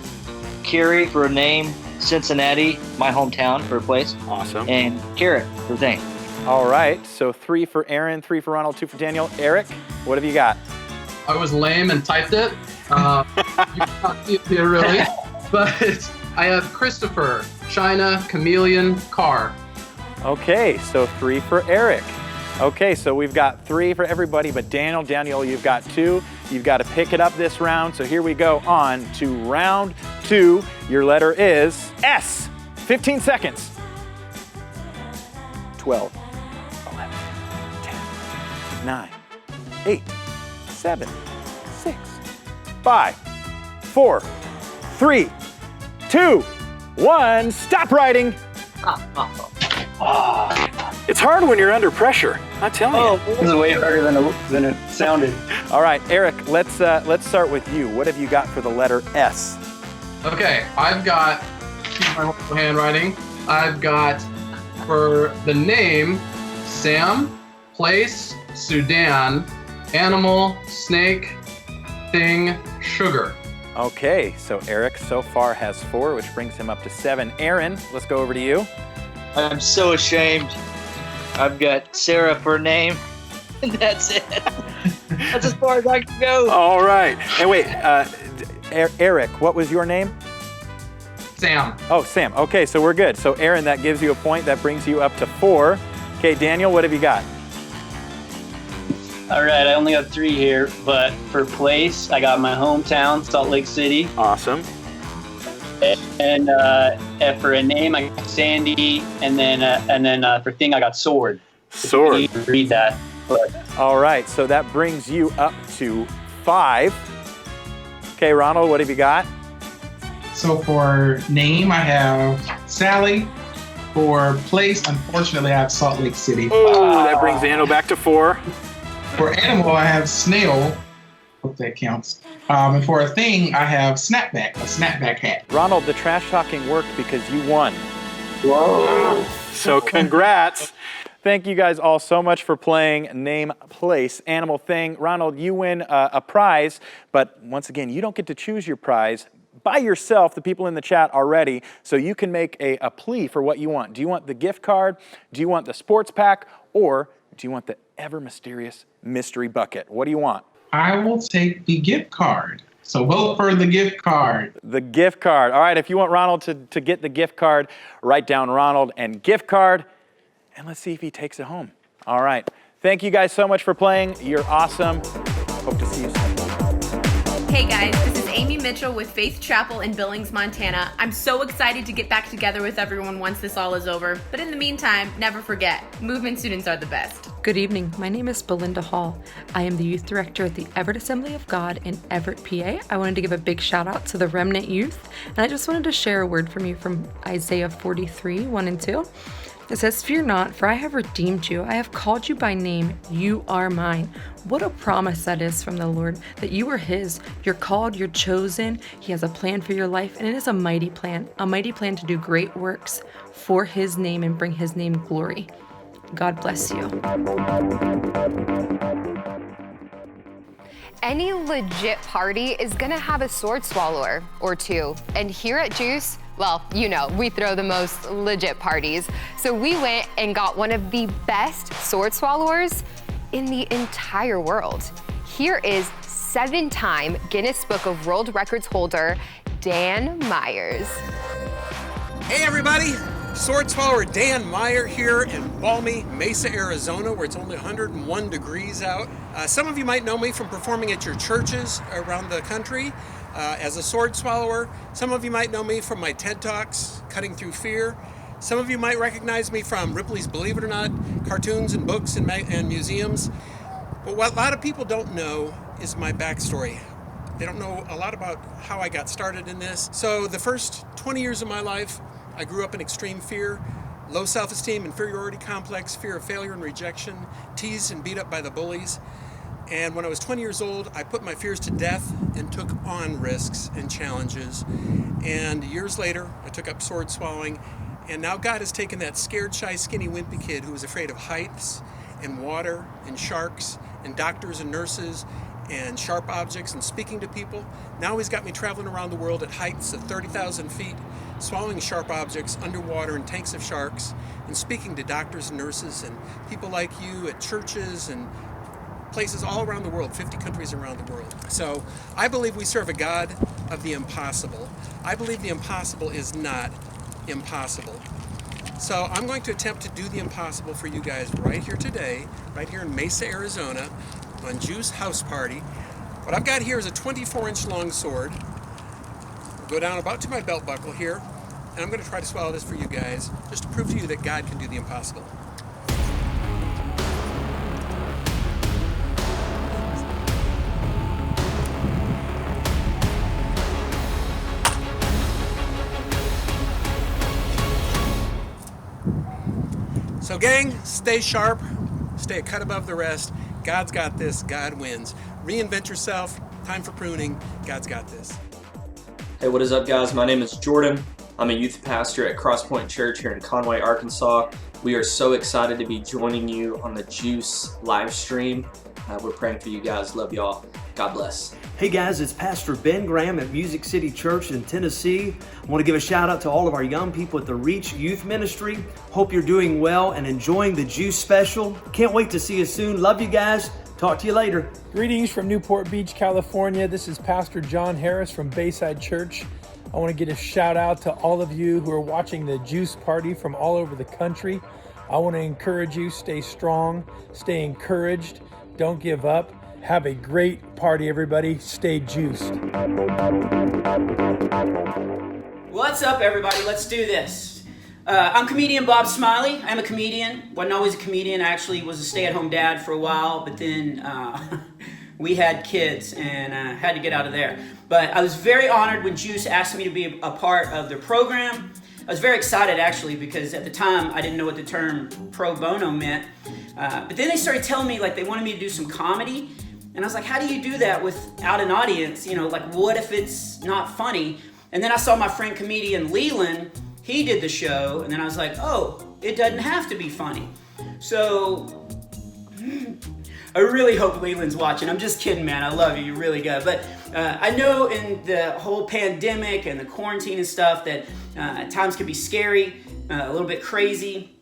Carrie for a name, Cincinnati, my hometown, for a place. Awesome. And Carrot for thing. All right, so 3 for Aaron, 3 for Ronald, 2 for Daniel. Eric, what have you got? I was lame and typed it. You can't see it here really, but I have Christopher, China, chameleon, car. Okay, so 3 for Eric. Okay, so we've got 3 for everybody, but Daniel, you've got 2. You've got to pick it up this round. So here we go on to round 2. Your letter is S. 15 seconds. 12, 11, 10, 9, 8, 7, 6, 5, 4, 3, 2, 1. Stop writing. It's hard when you're under pressure. I'm telling you. This is way harder than it sounded. All right, Eric, let's start with you. What have you got for the letter S? Okay, I've got, excuse my handwriting, I've got for the name, Sam, place, Sudan, animal, snake, thing, sugar. Okay, so Eric so far has 4, which brings him up to 7. Aaron, let's go over to you. I'm so ashamed. I've got Sarah for name, and that's it. That's as far as I can go. All right. And wait, Eric, what was your name? Sam. Oh, Sam. Okay, so we're good. So Aaron, that gives you a point. That brings you up to 4. Okay, Daniel, what have you got? All right, I only have 3 here, but for place, I got my hometown, Salt Lake City. Awesome. And for a name, I got Sandy, and then for thing, I got sword. Sword. You can read that. But All right, so that brings you up to 5. Okay, Ronald, what have you got? So for name, I have Sally. For place, unfortunately, I have Salt Lake City. Oh, that brings Daniel back to 4. For animal, I have snail. Hope that counts. And for a thing, I have snapback, a snapback hat. Ronald, the trash talking worked because you won. Whoa. So congrats. Thank you guys all so much for playing Name, Place, Animal, Thing. Ronald, you win a prize, but once again, you don't get to choose your prize by yourself. The people in the chat are ready, so you can make a plea for what you want. Do you want the gift card? Do you want the sports pack? Or do you want the ever mysterious mystery bucket? What do you want? I will take the gift card. So vote for the gift card. The gift card. All right, if you want Ronald to get the gift card, write down Ronald and gift card, and let's see if he takes it home. All right. Thank you guys so much for playing. You're awesome. Hope to see you soon. Hey guys, this is Amy Mitchell with Faith Chapel in Billings, Montana. I'm so excited to get back together with everyone once this all is over. But in the meantime, never forget, movement students are the best. Good evening. My name is Belinda Hall. I am the youth director at the Everett Assembly of God in Everett, PA. I wanted to give a big shout out to the Remnant Youth, and I just wanted to share a word from you from Isaiah 43, 1 and 2. It says, "Fear not, for I have redeemed you. I have called you by name. You are mine." What a promise that is from the Lord, that you are his. You're called, you're chosen. He has a plan for your life, and it is a mighty plan to do great works for his name and bring his name glory. God bless you. Any legit party is gonna have a sword swallower or two. And here at JUCE, well, you know, we throw the most legit parties. So we went and got one of the best sword swallowers in the entire world. Here is 7-time Guinness Book of World Records holder, Dan Meyer. Hey everybody, sword swallower Dan Meyer here in balmy Mesa, Arizona, where it's only 101 degrees out. Some of you might know me from performing at your churches around the country as a sword swallower. Some of you might know me from my TED Talks, Cutting Through Fear. Some of you might recognize me from Ripley's Believe It or Not, cartoons and books and museums. But what a lot of people don't know is my backstory. They don't know a lot about how I got started in this. So the first 20 years of my life, I grew up in extreme fear, low self-esteem, inferiority complex, fear of failure and rejection, teased and beat up by the bullies. And when I was 20 years old, I put my fears to death and took on risks and challenges. And years later, I took up sword swallowing. And now God has taken that scared, shy, skinny, wimpy kid who was afraid of heights and water and sharks and doctors and nurses and sharp objects and speaking to people. Now he's got me traveling around the world at heights of 30,000 feet, swallowing sharp objects underwater in tanks of sharks, and speaking to doctors and nurses and people like you at churches and places all around the world, 50 countries around the world. So I believe we serve a God of the impossible. I believe the impossible is not impossible. So I'm going to attempt to do the impossible for you guys right here today, right here in Mesa, Arizona, on JUCE House Party. What I've got here is a 24-inch long sword. I'll go down about to my belt buckle here, and I'm going to try to swallow this for you guys, just to prove to you that God can do the impossible. So gang, stay sharp, stay a cut above the rest. God's got this, God wins. Reinvent yourself, time for pruning, God's got this. Hey, what is up, guys? My name is Jordan. I'm a youth pastor at Crosspoint Church here in Conway, Arkansas. We are so excited to be joining you on the JUCE live stream. We're praying for you guys. Love y'all. God bless. Hey guys, it's Pastor Ben Graham at Music City Church in Tennessee. I want to give a shout out to all of our young people at the Reach Youth Ministry. Hope you're doing well and enjoying the JUCE special. Can't wait to see you soon. Love you guys. Talk to you later. Greetings from Newport Beach, California. This is Pastor John Harris from Bayside Church. I want to get a shout out to all of you who are watching the JUCE Party from all over the country. I want to encourage you, stay strong, stay encouraged, don't give up. Have a great party, everybody. Stay juiced. What's up, everybody? Let's do this. I'm comedian Bob Smiley. I'm a comedian. Wasn't always a comedian. I actually was a stay-at-home dad for a while, but then we had kids and had to get out of there. But I was very honored when JUCE asked me to be a part of their program. I was very excited, actually, because at the time I didn't know what the term pro bono meant. But then they started telling me like they wanted me to do some comedy. And I was like, how do you do that without an audience? You know, like what if it's not funny? And then I saw my friend comedian Leland, he did the show. And then I was like, oh, it doesn't have to be funny. So I really hope Leland's watching. I'm just kidding, man. I love you. You're really good. But I know in the whole pandemic and the quarantine and stuff that at times can be scary, a little bit crazy.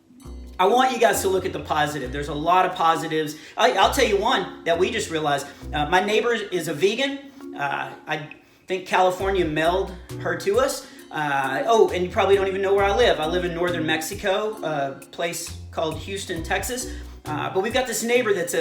I want you guys to look at the positive. There's a lot of positives. I'll tell you one that we just realized. My neighbor is a vegan. I think California mailed her to us. And you probably don't even know where I live. I live in northern Mexico, a place called Houston, Texas. But we've got this neighbor that's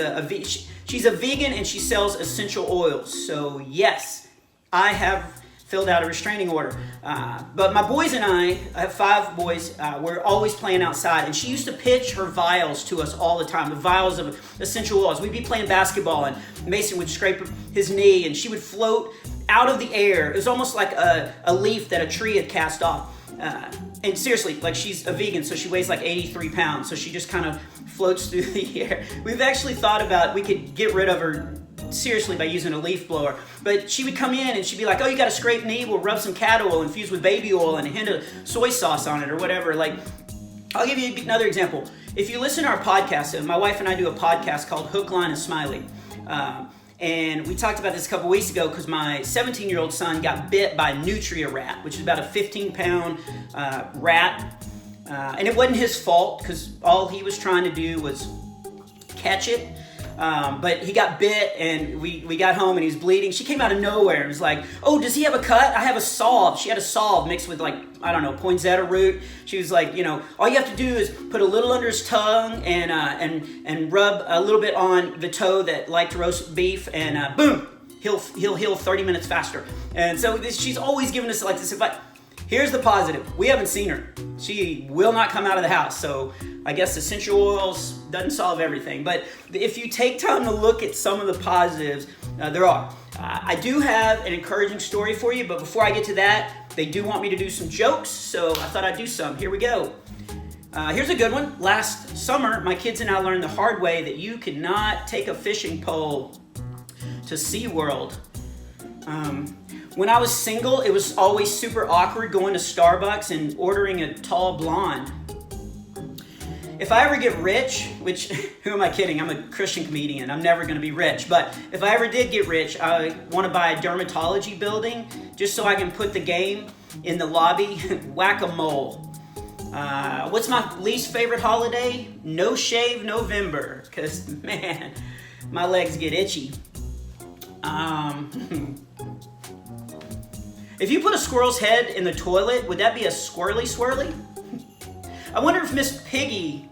she's a vegan and she sells essential oils. So yes, I have filled out a restraining order. But my boys and I have 5 boys, we're always playing outside. And she used to pitch her vials to us all the time, the vials of essential oils. We'd be playing basketball and Mason would scrape his knee and she would float out of the air. It was almost like a leaf that a tree had cast off. And seriously, like she's a vegan, so she weighs like 83 pounds. So she just kind of floats through the air. We've actually thought about, we could get rid of her seriously by using a leaf blower. But she would come in and she'd be like, oh, you got a scraped knee? We'll rub some cat oil infused with baby oil and a hint of soy sauce on it or whatever. Like, I'll give you another example. If you listen to our podcast, my wife and I do a podcast called Hook, Line, and Smiley. And we talked about this a couple weeks ago because my 17-year-old son got bit by a nutria rat, which is about a 15-pound rat. And it wasn't his fault because all he was trying to do was catch it. But he got bit and we got home and he was bleeding. She came out of nowhere and was like, oh, does he have a cut? I have a salve. She had a salve mixed with like, I don't know, poinsettia root. She was like, you know, all you have to do is put a little under his tongue and rub a little bit on the toe that liked roast beef and boom, he'll heal 30 minutes faster. And so she's always giving us like this advice. Here's the positive. We haven't seen her. She will not come out of the house. So I guess essential oils doesn't solve everything. But if you take time to look at some of the positives, there are. I do have an encouraging story for you, but before I get to that, they do want me to do some jokes, so I thought I'd do some. Here we go. Here's a good one. Last summer, my kids and I learned the hard way that you cannot take a fishing pole to SeaWorld. When I was single, it was always super awkward going to Starbucks and ordering a tall blonde. If I ever get rich, which, who am I kidding? I'm a Christian comedian. I'm never going to be rich. But if I ever did get rich, I want to buy a dermatology building just so I can put the game in the lobby, whack-a-mole. What's my least favorite holiday? No Shave November, because, man, my legs get itchy. If you put a squirrel's head in the toilet, would that be a squirrely swirly? I wonder if Miss Piggy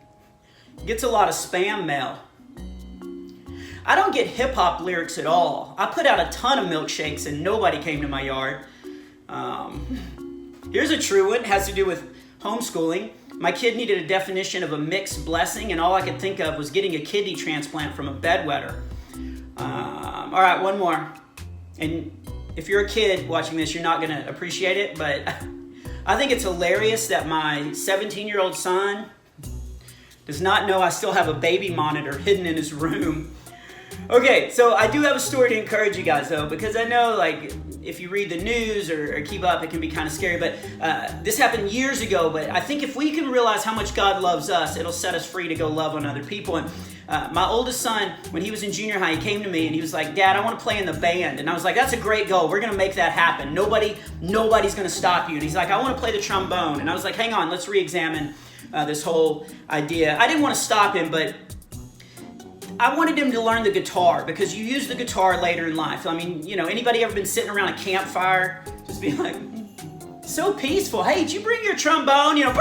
gets a lot of spam mail. I don't get hip-hop lyrics at all. I put out a ton of milkshakes and nobody came to my yard. Here's a true one. It has to do with homeschooling. My kid needed a definition of a mixed blessing and all I could think of was getting a kidney transplant from a bedwetter. All right, one more. And if you're a kid watching this, you're not going to appreciate it, but I think it's hilarious that my 17-year-old son does not know I still have a baby monitor hidden in his room. Okay, so I do have a story to encourage you guys though, because I know like if you read the news or keep up, it can be kind of scary, but this happened years ago, but I think if we can realize how much God loves us, it'll set us free to go love on other people. And my oldest son, when he was in junior high, he came to me and he was like, Dad, I want to play in the band. And I was like, that's a great goal. We're going to make that happen. Nobody's going to stop you. And he's like, I want to play the trombone. And I was like, hang on, let's re-examine this whole idea. I didn't want to stop him, but I wanted him to learn the guitar because you use the guitar later in life. I mean, you know, anybody ever been sitting around a campfire just being like, so peaceful. Hey, did you bring your trombone? You know,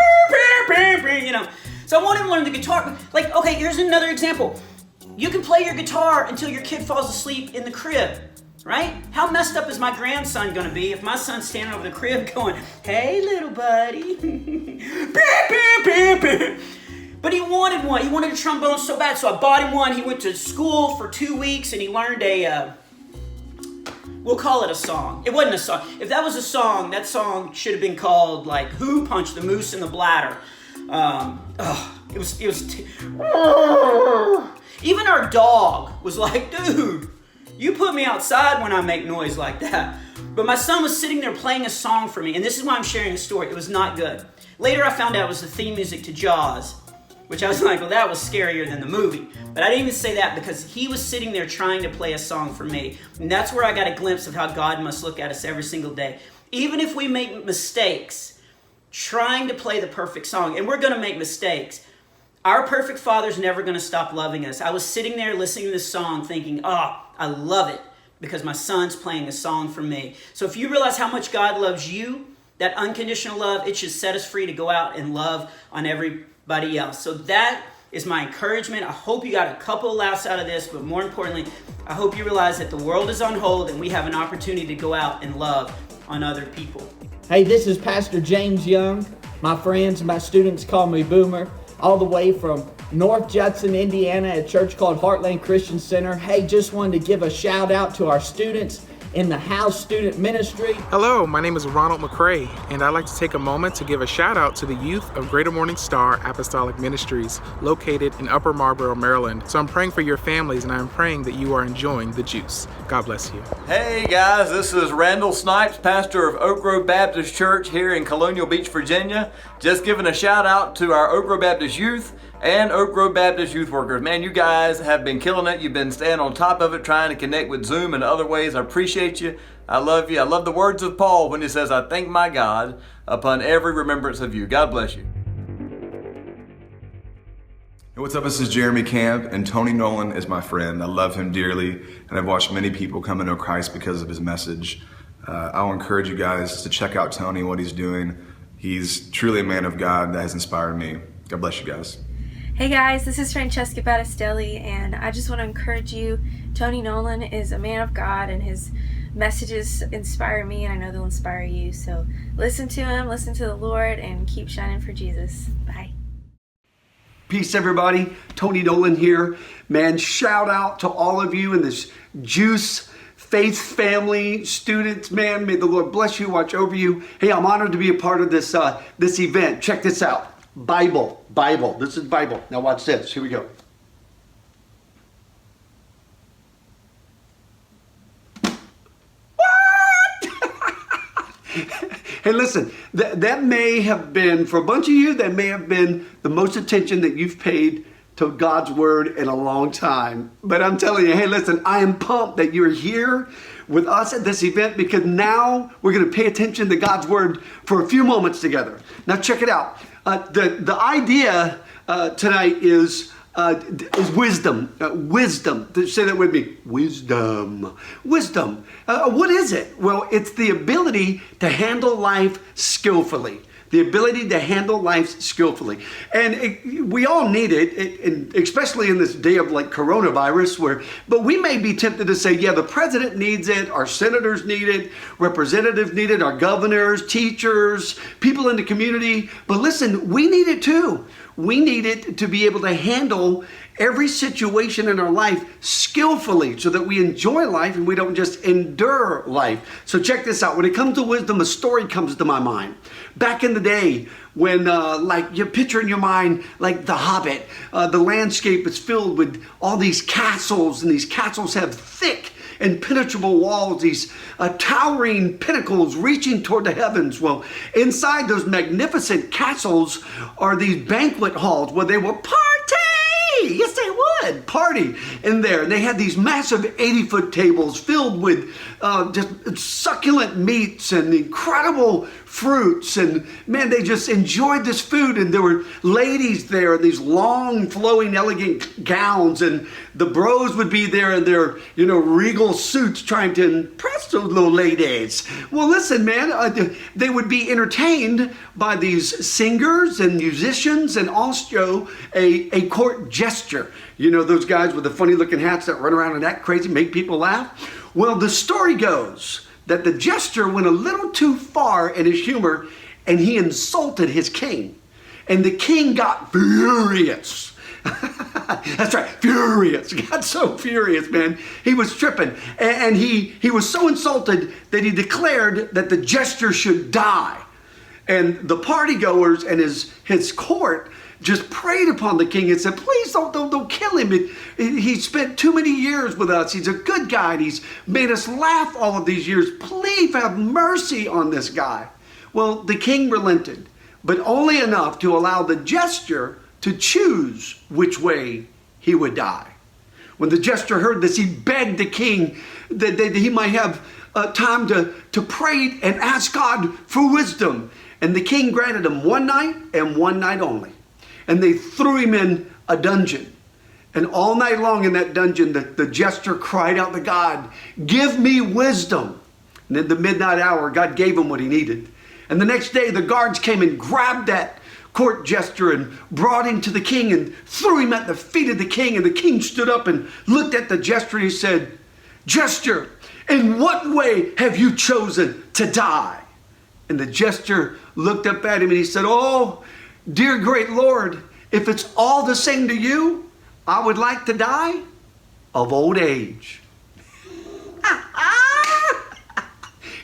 you know. So I want him to learn the guitar. Like, okay, here's another example. You can play your guitar until your kid falls asleep in the crib, right? How messed up is my grandson gonna be if my son's standing over the crib going, hey, little buddy. But he wanted one. He wanted a trombone so bad, so I bought him one. He went to school for 2 weeks and he learned we'll call it a song. It wasn't a song. If that was a song, that song should have been called like Who Punched the Moose in the Bladder. Even our dog was like, dude, you put me outside when I make noise like that. But my son was sitting there playing a song for me, and this is why I'm sharing the story. It was not good. Later I found out it was the theme music to Jaws, which I was like, well, that was scarier than the movie. But I didn't even say that because he was sitting there trying to play a song for me. And that's where I got a glimpse of how God must look at us every single day. Even if we make mistakes, trying to play the perfect song, and we're going to make mistakes, our perfect Father's never going to stop loving us. I was sitting there listening to this song thinking, oh, I love it because my son's playing a song for me. So if you realize how much God loves you, that unconditional love, it should set us free to go out and love on everybody else. So that is my encouragement. I hope you got a couple of laughs out of this, but more importantly, I hope you realize that the world is on hold and we have an opportunity to go out and love on other people. Hey, this is Pastor James Young. My friends and my students call me Boomer, all the way from North Judson, Indiana, at a church called Heartland Christian Center. Hey, just wanted to give a shout out to our students in the House Student Ministry. Hello, my name is Ronald McCrae, and I'd like to take a moment to give a shout out to the youth of Greater Morning Star Apostolic Ministries, located in Upper Marlboro, Maryland. So I'm praying for your families, and I'm praying that you are enjoying the juice. God bless you. Hey guys, this is Randall Snipes, pastor of Oak Grove Baptist Church here in Colonial Beach, Virginia. Just giving a shout out to our Oak Grove Baptist youth and Oak Grove Baptist youth workers. Man, you guys have been killing it. You've been staying on top of it, trying to connect with Zoom and other ways. I appreciate you. I love you. I love the words of Paul when he says, I thank my God upon every remembrance of you. God bless you. Hey, what's up? This is Jeremy Camp, and Tony Nolan is my friend. I love him dearly, and I've watched many people come to know Christ because of his message. I'll encourage you guys to check out Tony and what he's doing. He's truly a man of God that has inspired me. God bless you guys. Hey guys, this is Francesca Battistelli, and I just want to encourage you. Tony Nolan is a man of God, and his messages inspire me, and I know they'll inspire you. So listen to him, listen to the Lord, and keep shining for Jesus. Bye. Peace, everybody. Tony Nolan here. Man, shout out to all of you in this JUCE Faith family, students. Man, may the Lord bless you, watch over you. Hey, I'm honored to be a part of this this event. Check this out. Bible. This is Bible. Now watch this. Here we go. Hey, listen, that may have been, for a bunch of you, that may have been the most attention that you've paid to God's word in a long time. But I'm telling you, hey, listen, I am pumped that you're here with us at this event because now we're going to pay attention to God's word for a few moments together. Now check it out. The idea tonight is wisdom. Wisdom. Say that with me. Wisdom. What is it? Well, it's the ability to handle life skillfully. The ability to handle life skillfully. And we all need it, and especially in this day of like coronavirus, but we may be tempted to say, yeah, the president needs it, our senators need it, representatives need it, our governors, teachers, people in the community. But listen, we need it too. We need it to be able to handle every situation in our life skillfully so that we enjoy life and we don't just endure life. So check this out. When it comes to wisdom, a story comes to my mind. Back in the day, when like you picture in your mind like The Hobbit, the landscape is filled with all these castles, and these castles have thick impenetrable walls, these towering pinnacles reaching toward the heavens. Well, inside those magnificent castles are these banquet halls where they will party. Yes, they would party in there. And they had these massive 80-foot tables filled with just succulent meats and incredible fruits. And man, they just enjoyed this food. And there were ladies there in these long, flowing, elegant gowns. And the bros would be there in their, regal suits trying to impress those little ladies. Well, listen, man, they would be entertained by these singers and musicians and also a court jester. Those guys with the funny looking hats that run around and act crazy, make people laugh. Well, the story goes that the jester went a little too far in his humor and he insulted his king. And the king got furious. That's right, furious. He got so furious, man. He was tripping. And he was so insulted that he declared that the jester should die. And the partygoers and his court just prayed upon the king and said, please don't kill him. He spent too many years with us. He's a good guy. And he's made us laugh all of these years. Please have mercy on this guy. Well, the king relented, but only enough to allow the jester to choose which way he would die. When the jester heard this, he begged the king that he might have time to pray and ask God for wisdom. And the king granted him one night and one night only. And they threw him in a dungeon. And all night long in that dungeon, the jester cried out to God, give me wisdom. And at the midnight hour, God gave him what he needed. And the next day, the guards came and grabbed that court jester and brought him to the king and threw him at the feet of the king. And the king stood up and looked at the jester and he said, Jester, in what way have you chosen to die? And the jester looked up at him and he said, oh, dear great Lord, if it's all the same to you, I would like to die of old age.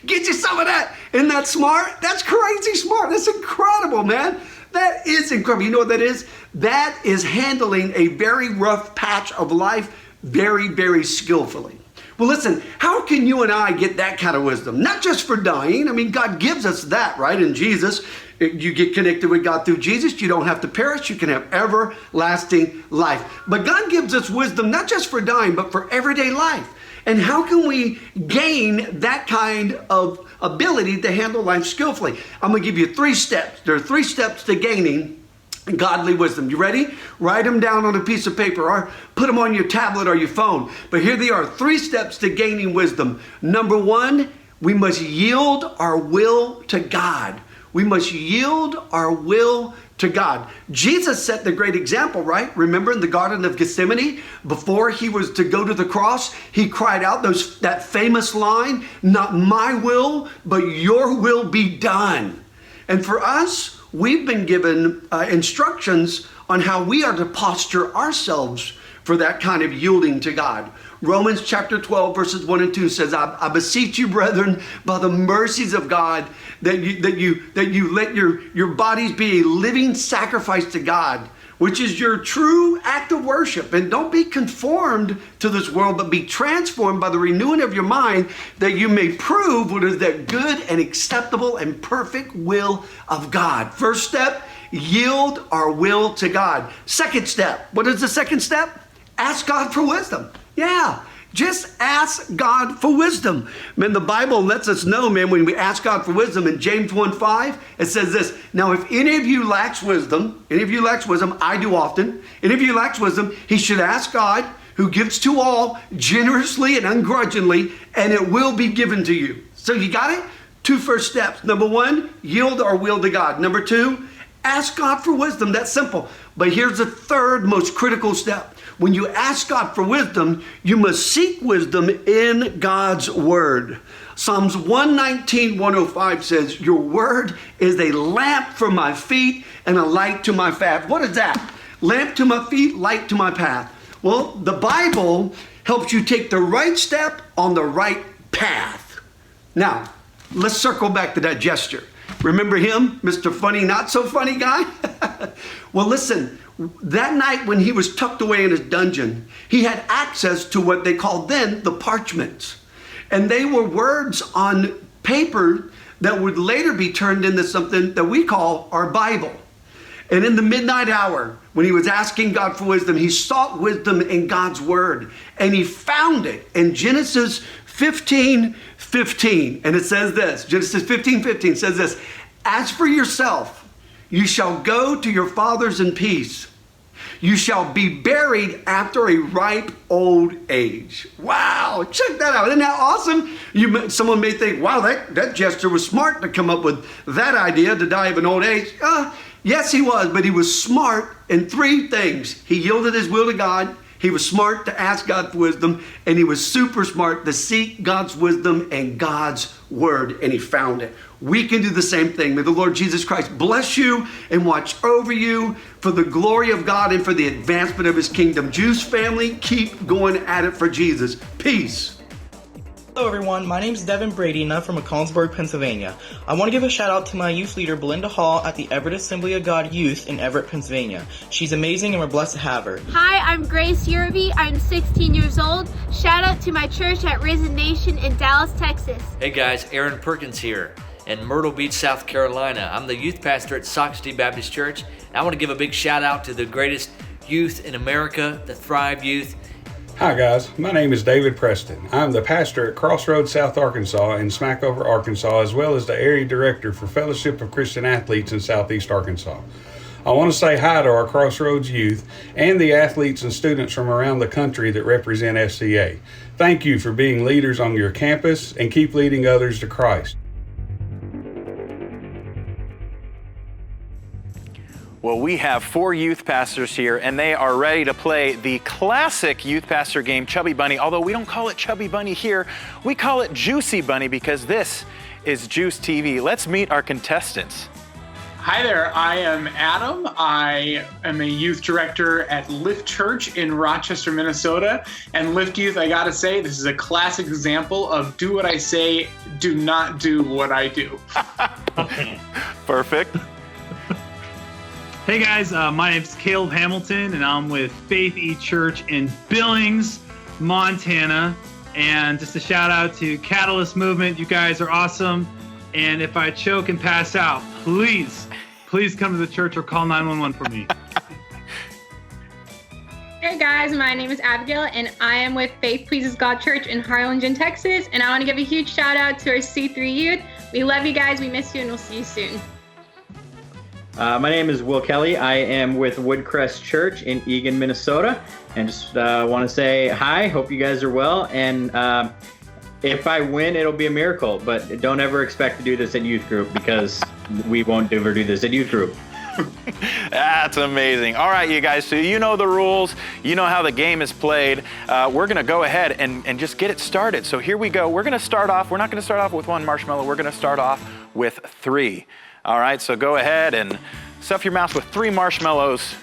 Get you some of that. Isn't that smart? That's crazy smart. That's incredible, man. That is incredible. You know what that is? That is handling a very rough patch of life very, very skillfully. Well, listen, how can you and I get that kind of wisdom? Not just for dying. I mean, God gives us that, right? In Jesus, you get connected with God through Jesus. You don't have to perish. You can have everlasting life. But God gives us wisdom, not just for dying, but for everyday life. And how can we gain that kind of ability to handle life skillfully? I'm going to give you 3 steps. There are 3 steps to gaining godly wisdom. You ready? Write them down on a piece of paper or put them on your tablet or your phone. But here they are, 3 steps to gaining wisdom. Number 1, we must yield our will to God. We must yield our will to God. Jesus set the great example, right? Remember in the Garden of Gethsemane, before he was to go to the cross, he cried out that famous line, not my will, but your will be done. And for us, we've been given instructions on how we are to posture ourselves for that kind of yielding to God. Romans chapter 12, verses 1 and 2 says, I beseech you, brethren, by the mercies of God, that you let your bodies be a living sacrifice to God, which is your true act of worship. And don't be conformed to this world, but be transformed by the renewing of your mind, that you may prove what is that good and acceptable and perfect will of God. First step, yield our will to God. Second step, what is the second step? Ask God for wisdom. Yeah, just ask God for wisdom. Man, the Bible lets us know, man, when we ask God for wisdom, in James 1:5, it says this, now if any of you lacks wisdom, I do often, any of you lacks wisdom, he should ask God, who gives to all generously and ungrudgingly, and it will be given to you. So you got it? 2 first steps. Number 1, yield our will to God. Number 2, ask God for wisdom. That's simple. But here's the third most critical step. When you ask God for wisdom, you must seek wisdom in God's word. Psalms 119, 105 says, your word is a lamp for my feet and a light to my path. What is that? lamp to my feet, light to my path. Well, the Bible helps you take the right step on the right path. Now, let's circle back to that gesture. Remember him, Mr. Funny, Not So Funny guy? Well, listen, that night when he was tucked away in his dungeon, he had access to what they called then the parchments. And they were words on paper that would later be turned into something that we call our Bible. And in the midnight hour, when he was asking God for wisdom, he sought wisdom in God's word. And he found it in Genesis 15:15. And it says this, Genesis 15:15 says this, as for yourself, you shall go to your fathers in peace. You shall be buried after a ripe old age. Wow, check that out. Isn't that awesome? Someone may think, wow, that gesture was smart to come up with that idea to die of an old age. Yes, he was, but he was smart in three things. He yielded his will to God. He was smart to ask God for wisdom, and he was super smart to seek God's wisdom and God's word, and he found it. We can do the same thing. May the Lord Jesus Christ bless you and watch over you for the glory of God and for the advancement of his kingdom. JUCE family, keep going at it for Jesus. Peace. Hello everyone, my name is Devin Brady and I'm from McConnellsburg, Pennsylvania. I want to give a shout out to my youth leader Belinda Hall at the Everett Assembly of God Youth in Everett, Pennsylvania. She's amazing and we're blessed to have her. Hi, I'm Grace Yerby. I'm 16 years old. Shout out to my church at Risen Nation in Dallas, Texas. Hey guys, Aaron Perkins here in Myrtle Beach, South Carolina. I'm the youth pastor at Sauk City Baptist Church. And I want to give a big shout out to the greatest youth in America, the Thrive Youth. Hi guys, my name is David Preston. I'm the pastor at Crossroads, South Arkansas in Smackover, Arkansas, as well as the area director for Fellowship of Christian Athletes in Southeast Arkansas. I want to say hi to our Crossroads youth and the athletes and students from around the country that represent FCA. Thank you for being leaders on your campus and keep leading others to Christ. Well, we have 4 youth pastors here, and they are ready to play the classic youth pastor game, Chubby Bunny. Although we don't call it Chubby Bunny here, we call it Juicy Bunny because this is JUCE TV. Let's meet our contestants. Hi there, I am Adam. I am a youth director at Lift Church in Rochester, Minnesota. And Lift Youth, I gotta say, this is a classic example of do what I say, do not do what I do. Perfect. Hey guys, my name's Caleb Hamilton and I'm with Faith E Church in Billings, Montana. And just a shout out to Catalyst Movement. You guys are awesome. And if I choke and pass out, please come to the church or call 911 for me. Hey guys, my name is Abigail and I am with Faith Pleases God Church in Harlingen, Texas. And I want to give a huge shout out to our C3 youth. We love you guys, we miss you, and we'll see you soon. My name is Will Kelly. I am with Woodcrest Church in Eagan, Minnesota. And just want to say hi, hope you guys are well. And if I win, it'll be a miracle. But don't ever expect to do this at youth group because we won't ever do this at youth group. That's amazing. All right, you guys, so you know the rules. You know how the game is played. We're going to go ahead and just get it started. So here we go. We're going to start off. We're not going to start off with 1 marshmallow. We're going to start off with 3. All right, so go ahead and stuff your mouth with 3 marshmallows.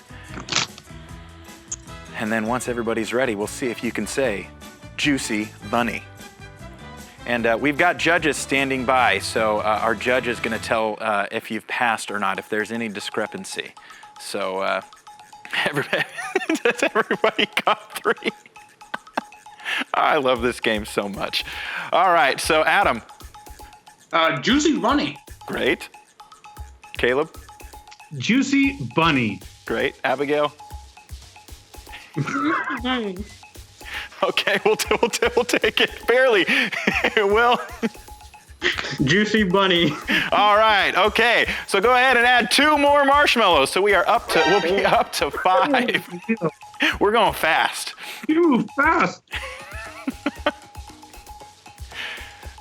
And then once everybody's ready, we'll see if you can say Juicy Bunny. And we've got judges standing by, so our judge is going to tell if you've passed or not, if there's any discrepancy. So everybody got 3? I love this game so much. All right, so Adam. Juicy Bunny. Great. Caleb? Juicy Bunny. Great. Abigail? Okay, we'll take it fairly. Will? Juicy Bunny. All right, okay. So go ahead and add 2 more marshmallows. So we'll be up to 5. We're going fast. You move fast.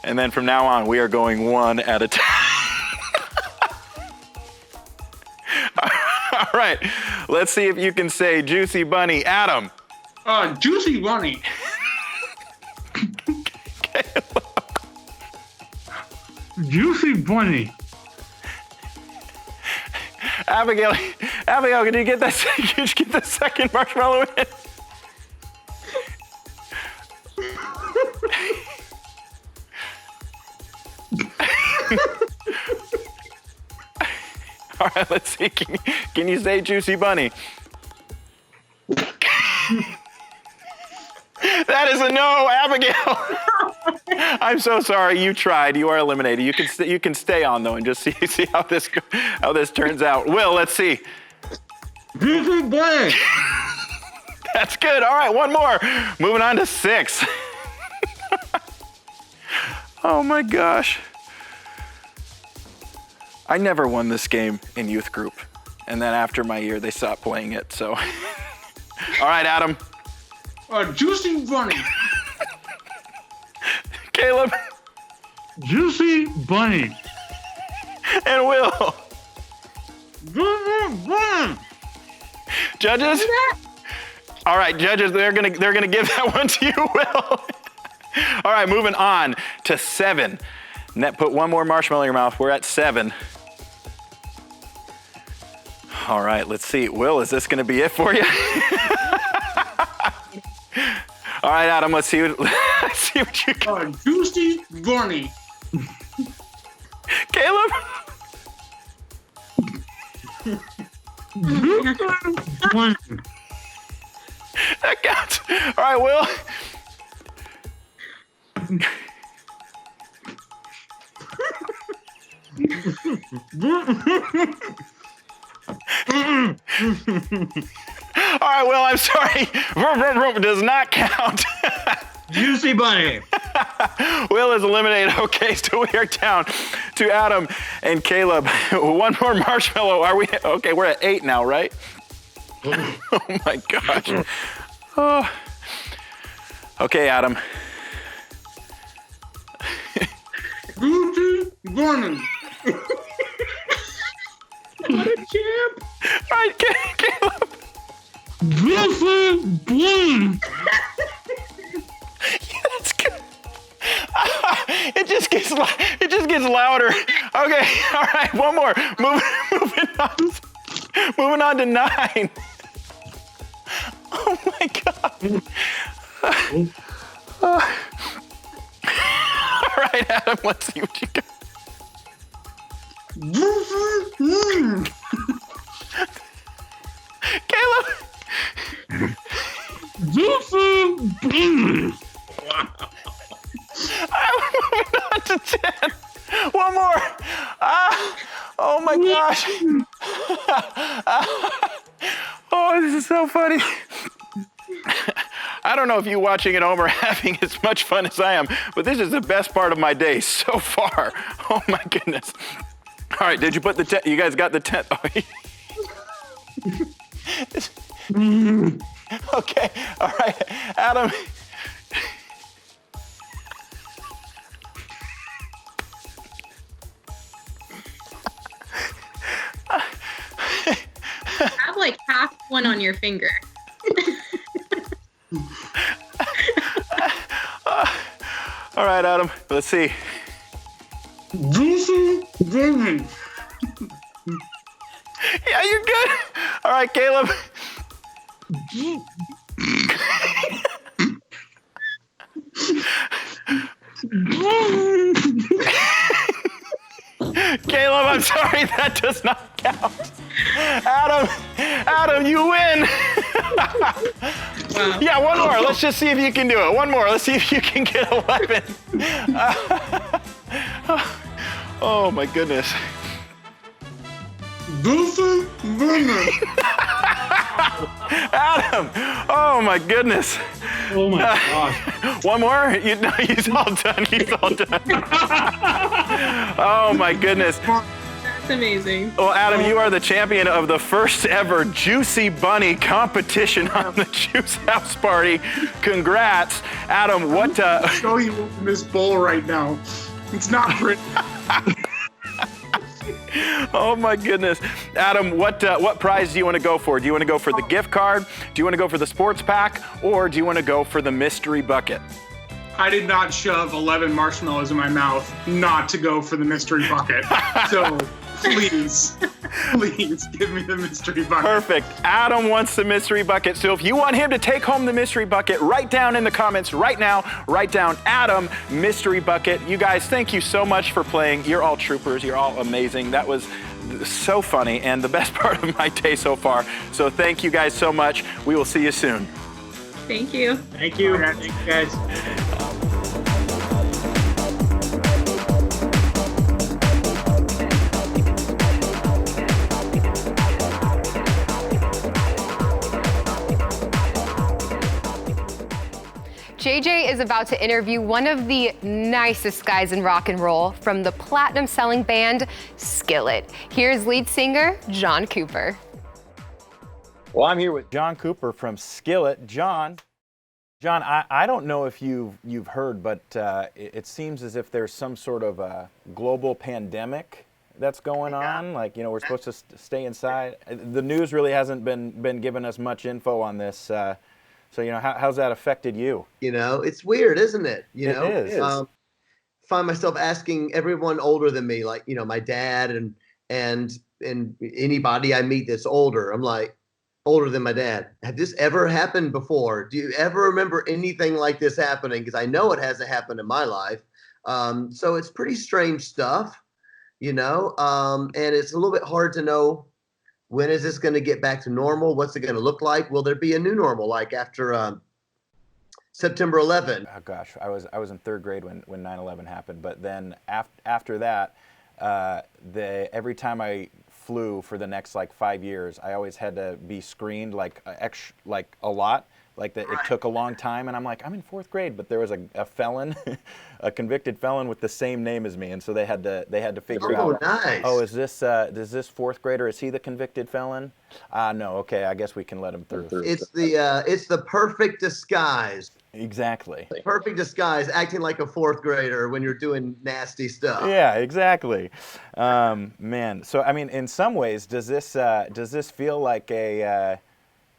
And then from now on, we are going 1 at a time. All right, let's see if you can say Juicy Bunny. Adam. Juicy Bunny. Juicy Bunny. Abigail, Abigail, did you get that? Did you get the second marshmallow in? All right, let's see. Can you say Juicy Bunny? That is a no, Abigail. I'm so sorry. You tried. You are eliminated. You can stay on though and just see how this turns out. Will, let's see. Juicy Bunny. That's good. All right, one more. Moving on to 6. Oh my gosh. I never won this game in youth group. And then after my year, they stopped playing it, so. All right, Adam. Juicy Bunny. Caleb. Juicy Bunny. And Will. Judges? All right, judges, they're gonna give that one to you, Will. All right, moving on to 7. Put one more marshmallow in your mouth. We're at 7. All right, let's see. Will, is this gonna be it for you? All right, Adam, let's see what you got. Juicy Bunny. Caleb? That counts. All right, Will. All right, Will, I'm sorry. Vroom, vroom, vroom does not count. Juicy Bunny. Will is eliminated. Okay, so we are down to Adam and Caleb. One more marshmallow. Are we? Okay, we're at 8 now, right? Oh my gosh. Oh. Okay, Adam. Juicy Bunny. What a champ. All right, Caleb. Juicy Bunny. Yeah, that's good. It just gets louder. Okay, all right, one more. Moving on to 9. Oh my God. All right, Adam, let's see what you got. Caleb. Juicy Bunny. I'm moving on to 10. One more. Oh my gosh. Oh, this is so funny. I don't know if you watching at home are having as much fun as I am, but this is the best part of my day so far. Oh my goodness. All right, did you put the 10? You guys got the 10? Oh, okay, all right, Adam. Have like half one on your finger. All right, Adam, let's see. Juicy Bunny. Yeah, you're good. All right, Caleb. Caleb, I'm sorry, that does not count. Adam, you win. Wow. Yeah, one more. Let's just see if you can do it. One more. Let's see if you can get 11. Oh my goodness. Juicy Bunny. Adam, oh my goodness. Oh my gosh. One more? He's all done. He's all done. Oh my goodness. That's amazing. Well, Adam, you are the champion of the first ever Juicy Bunny competition on the JUCE House Party. Congrats. Adam, what... I'll show you in this bowl right now. It's not pretty. Oh my goodness. Adam, what prize do you want to go for? Do you want to go for the gift card? Do you want to go for the sports pack? Or do you want to go for the mystery bucket? I did not shove 11 marshmallows in my mouth not to go for the mystery bucket. So Please give me the mystery bucket. Perfect. Adam wants the mystery bucket. So if you want him to take home the mystery bucket, write down in the comments right now, write down Adam mystery bucket. You guys, thank you so much for playing. You're all troopers. You're all amazing. That was so funny and the best part of my day so far. So thank you guys so much. We will see you soon. Thank you. Thank you. Thank you, guys. JJ is about to interview one of the nicest guys in rock and roll from the platinum-selling band Skillet. Here's lead singer John Cooper. Well, I'm here with John Cooper from Skillet. John, I don't know if you've heard, but it seems as if there's some sort of a global pandemic that's going on. Like, you know, we're supposed to stay inside. The news really hasn't been giving us much info on this. So, you know, how's that affected you? You know, it's weird, isn't it? You know, it is. Find myself asking everyone older than me, like, you know, my dad and anybody I meet that's older. I'm like, older than my dad. Have this ever happened before? Do you ever remember anything like this happening? Because I know it hasn't happened in my life. So it's pretty strange stuff, you know, and it's a little bit hard to know. When is this going to get back to normal? What's it going to look like? Will there be a new normal like after September 11? Oh gosh, I was in third grade when 9/11 happened. But then after that, every time I flew for the next like 5 years, I always had to be screened like a lot. Like that, it took a long time, and I'm like, I'm in fourth grade, but there was a felon, a convicted felon with the same name as me, and so they had to figure out. Nice. Oh, is this fourth grader? Is he the convicted felon? No. Okay, I guess we can let him through. It's the perfect disguise. Exactly. Perfect disguise, acting like a fourth grader when you're doing nasty stuff. Yeah, exactly. Man, so I mean, in some ways, does this feel like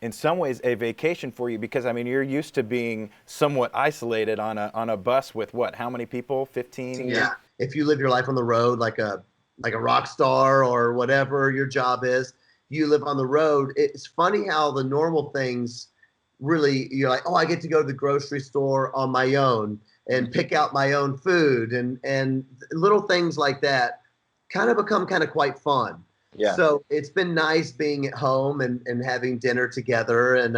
in some ways a vacation for you? Because I mean, you're used to being somewhat isolated on a bus with what? How many people? 15? Yeah. If you live your life on the road like a rock star or whatever your job is, you live on the road. It's funny how the normal things really, you're like, oh, I get to go to the grocery store on my own and pick out my own food, and little things like that kind of become kind of quite fun. Yeah. So it's been nice being at home and having dinner together. And,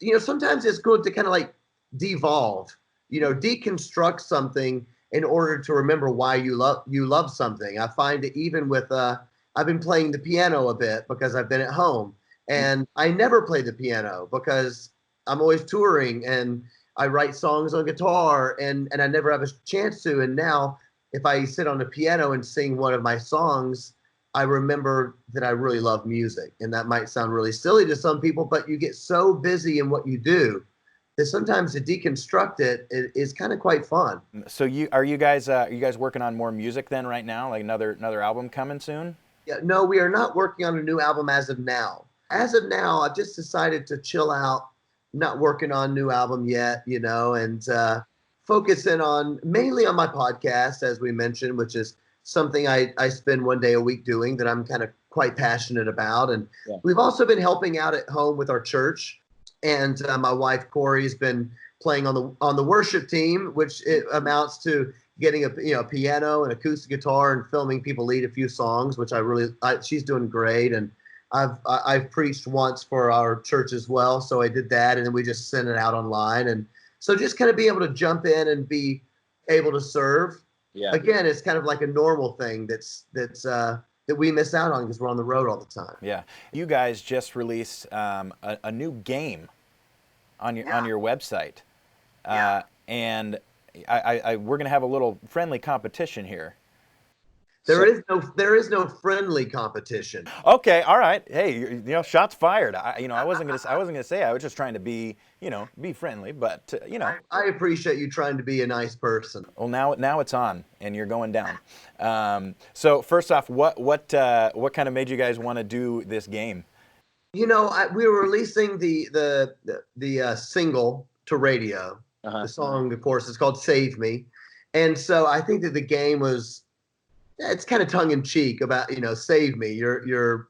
you know, sometimes it's good to kind of like devolve, you know, deconstruct something in order to remember why you love something. I find it even with, I've been playing the piano a bit because I've been at home, and I never play the piano because I'm always touring and I write songs on guitar and I never have a chance to. And now if I sit on the piano and sing one of my songs, I remember that I really love music. And that might sound really silly to some people, but you get so busy in what you do that sometimes to deconstruct it is kind of quite fun. So are you guys working on more music then right now? Like another album coming soon? Yeah, no, we are not working on a new album as of now. As of now, I've just decided to chill out, not working on a new album yet, you know, and focus in on mainly on my podcast, as we mentioned, which is something I spend one day a week doing that I'm kind of quite passionate about. And we've also been helping out at home with our church. And my wife, Corey, has been playing on the worship team, which it amounts to getting a piano and acoustic guitar and filming people lead a few songs, which she's doing great. And I've preached once for our church as well. So I did that, and then we just sent it out online. And so just kind of be able to jump in and be able to serve. Yeah. Again, it's kind of like a normal thing that we miss out on because we're on the road all the time. Yeah. You guys just released a new game on your website. And we're going to have a little friendly competition here. There is no friendly competition. Okay, all right. Hey, you know, shots fired. I wasn't gonna say. I was just trying to be friendly, but I appreciate you trying to be a nice person. Well, now it's on, and you're going down. So first off, what kind of made you guys want to do this game? You know, we were releasing the single to radio. The song, of course, is called "Save Me," and so I think that the game was it's kind of tongue in cheek about, save me. You're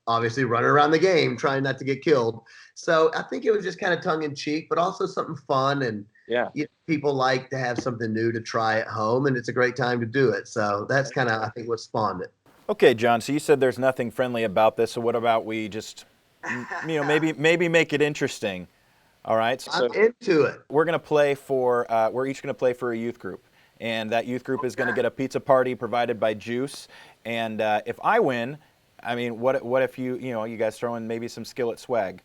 obviously running around the game trying not to get killed. So I think it was just kind of tongue in cheek, but also something fun. And people like to have something new to try at home, and it's a great time to do it. So that's kind of, I think, what spawned it. Okay, John, so you said there's nothing friendly about this. So what about we just, maybe make it interesting? All right. So I'm into it. We're going to play for, we're each going to play for a youth group. And that youth group is going to get a pizza party provided by JUCE. And if I win, I mean, what if you guys throw in maybe some Skillet swag?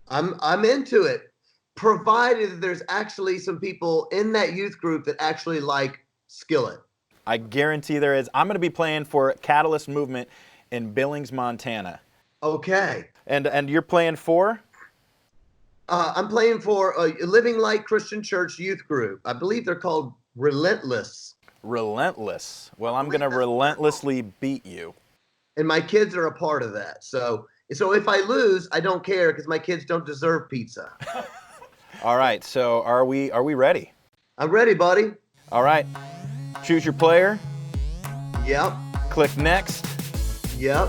I'm into it, provided there's actually some people in that youth group that actually like Skillet. I guarantee there is. I'm going to be playing for Catalyst Movement in Billings, Montana. Okay. And you're playing for? I'm playing for a Living Light Christian Church youth group. I believe they're called Relentless. Relentless. Well, I'm going to relentlessly beat you. And my kids are a part of that. So if I lose, I don't care because my kids don't deserve pizza. All right. So are we ready? I'm ready, buddy. All right. Choose your player. Yep. Click next. Yep.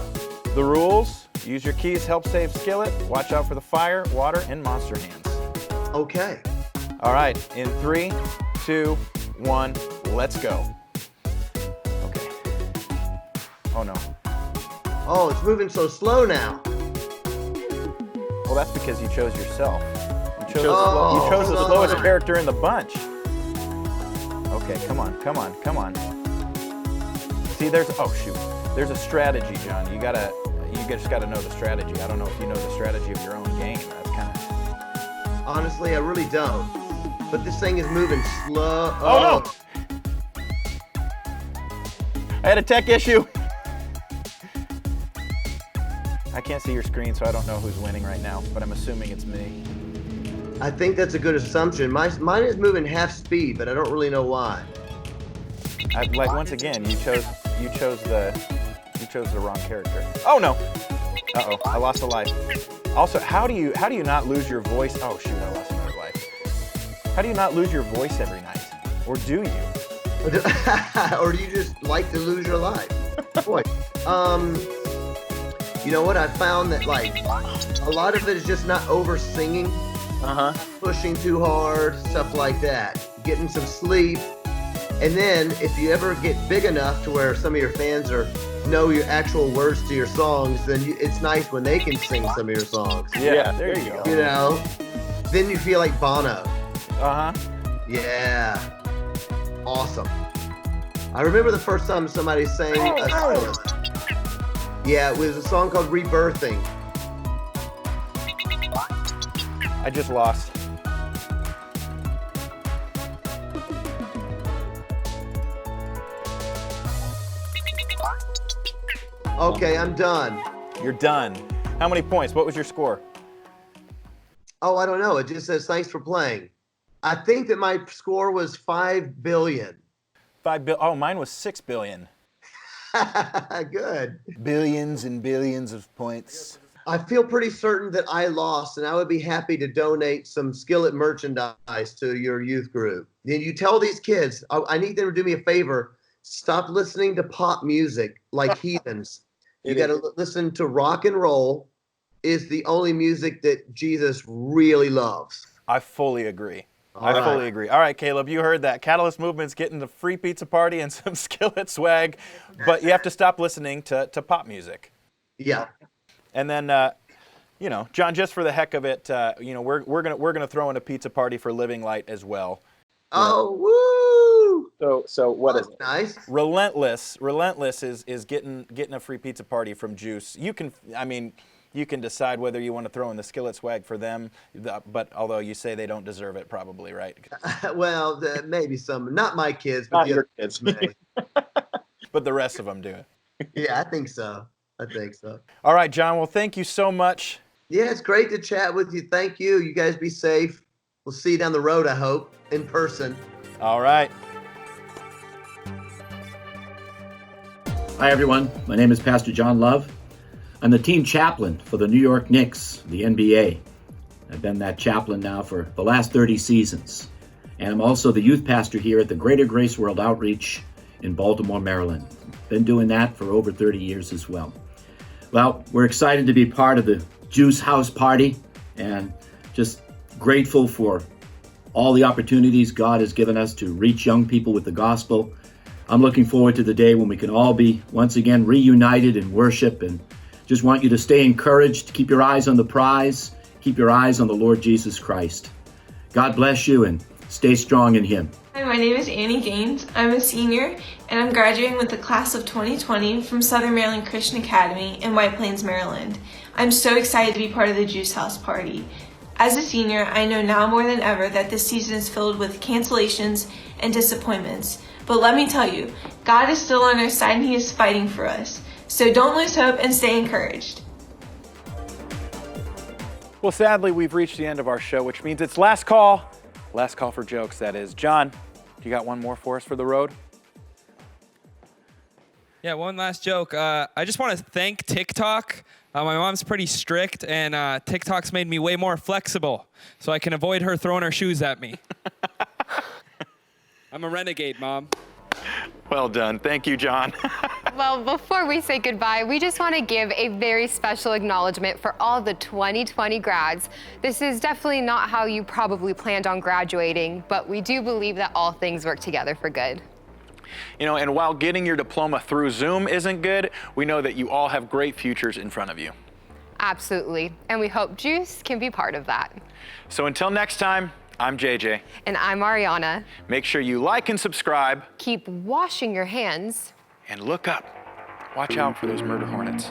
The rules. Use your keys, help save Skillet. Watch out for the fire, water, and monster hands. Okay. All right. In 3, 2, 1, let's go. Okay. Oh no. Oh, it's moving so slow now. Well, that's because you chose yourself. You chose the slowest character in the bunch. Okay, come on. See, there's a strategy, John. You just gotta know the strategy. I don't know if you know the strategy of your own game. That's kind of. Honestly, I really don't. But this thing is moving slow. Oh no! I had a tech issue. I can't see your screen, so I don't know who's winning right now, but I'm assuming it's me. I think that's a good assumption. Mine is moving half speed, but I don't really know why. Once again, you chose the wrong character. Oh no! Uh-oh, I lost a life. Also, how do you not lose your voice? Oh shoot, I lost another life. How do you not lose your voice every night? Or do you? Or do you just like to lose your life? Boy, you know what? I found that a lot of it is just not over singing, pushing too hard, stuff like that. Getting some sleep, and then if you ever get big enough to where some of your fans know your actual words to your songs, then it's nice when they can sing some of your songs. Yeah, there you go. You know, then you feel like Bono. Yeah, awesome. I remember the first time somebody sang a song. Yeah, it was a song called Rebirthing. I just lost. Okay, I'm done. You're done. How many points? What was your score? Oh, I don't know. It just says thanks for playing. I think that my score was 5 billion. Oh, mine was 6 billion. Good. Billions and billions of points. I feel pretty certain that I lost, and I would be happy to donate some Skillet merchandise to your youth group. Then you tell these kids, I need them to do me a favor, stop listening to pop music like heathens. You got to listen to rock and roll is the only music that Jesus really loves. I fully agree. I fully agree. All right, Caleb, you heard that. Catalyst Movement's getting the free pizza party and some Skillet swag, but you have to stop listening to pop music. Yeah. And then, John, just for the heck of it, we're gonna throw in a pizza party for Living Light as well. Oh, woo! So what is it? Nice. Relentless is getting a free pizza party from JUCE. You can decide whether you want to throw in the Skillet swag for them, but although you say they don't deserve it, probably, right? Well, maybe some, not my kids, but Not the your other kids. may. But the rest of them do. Yeah, I think so. All right, John. Well, thank you so much. Yeah, it's great to chat with you. Thank you. You guys be safe. We'll see you down the road, I hope, in person. All right. Hi, everyone. My name is Pastor John Love. I'm the team chaplain for the New York Knicks, the NBA. I've been that chaplain now for the last 30 seasons. And I'm also the youth pastor here at the Greater Grace World Outreach in Baltimore, Maryland. Been doing that for over 30 years as well. Well, we're excited to be part of the JUCE House Party and just grateful for all the opportunities God has given us to reach young people with the gospel. I'm looking forward to the day when we can all be once again reunited in worship, and just want you to stay encouraged, keep your eyes on the prize, keep your eyes on the Lord Jesus Christ. God bless you and stay strong in Him. Hi, my name is Annie Gaines. I'm a senior and I'm graduating with the class of 2020 from Southern Maryland Christian Academy in White Plains, Maryland. I'm so excited to be part of the JUCE House Party. As a senior, I know now more than ever that this season is filled with cancellations and disappointments. But let me tell you, God is still on our side and He is fighting for us. So don't lose hope and stay encouraged. Well, sadly, we've reached the end of our show, which means it's last call. Last call for jokes, that is. John, you got one more for us for the road? Yeah, one last joke. I just want to thank TikTok. My mom's pretty strict, and TikTok's made me way more flexible, so I can avoid her throwing her shoes at me. I'm a renegade, Mom. Well done. Thank you, John. Well, before we say goodbye, we just want to give a very special acknowledgement for all the 2020 grads. This is definitely not how you probably planned on graduating, but we do believe that all things work together for good. You know, and while getting your diploma through Zoom isn't good, we know that you all have great futures in front of you. Absolutely. And we hope JUCE can be part of that. So until next time, I'm JJ. And I'm Ariana. Make sure you like and subscribe. Keep washing your hands. And look up. Watch out for those murder hornets.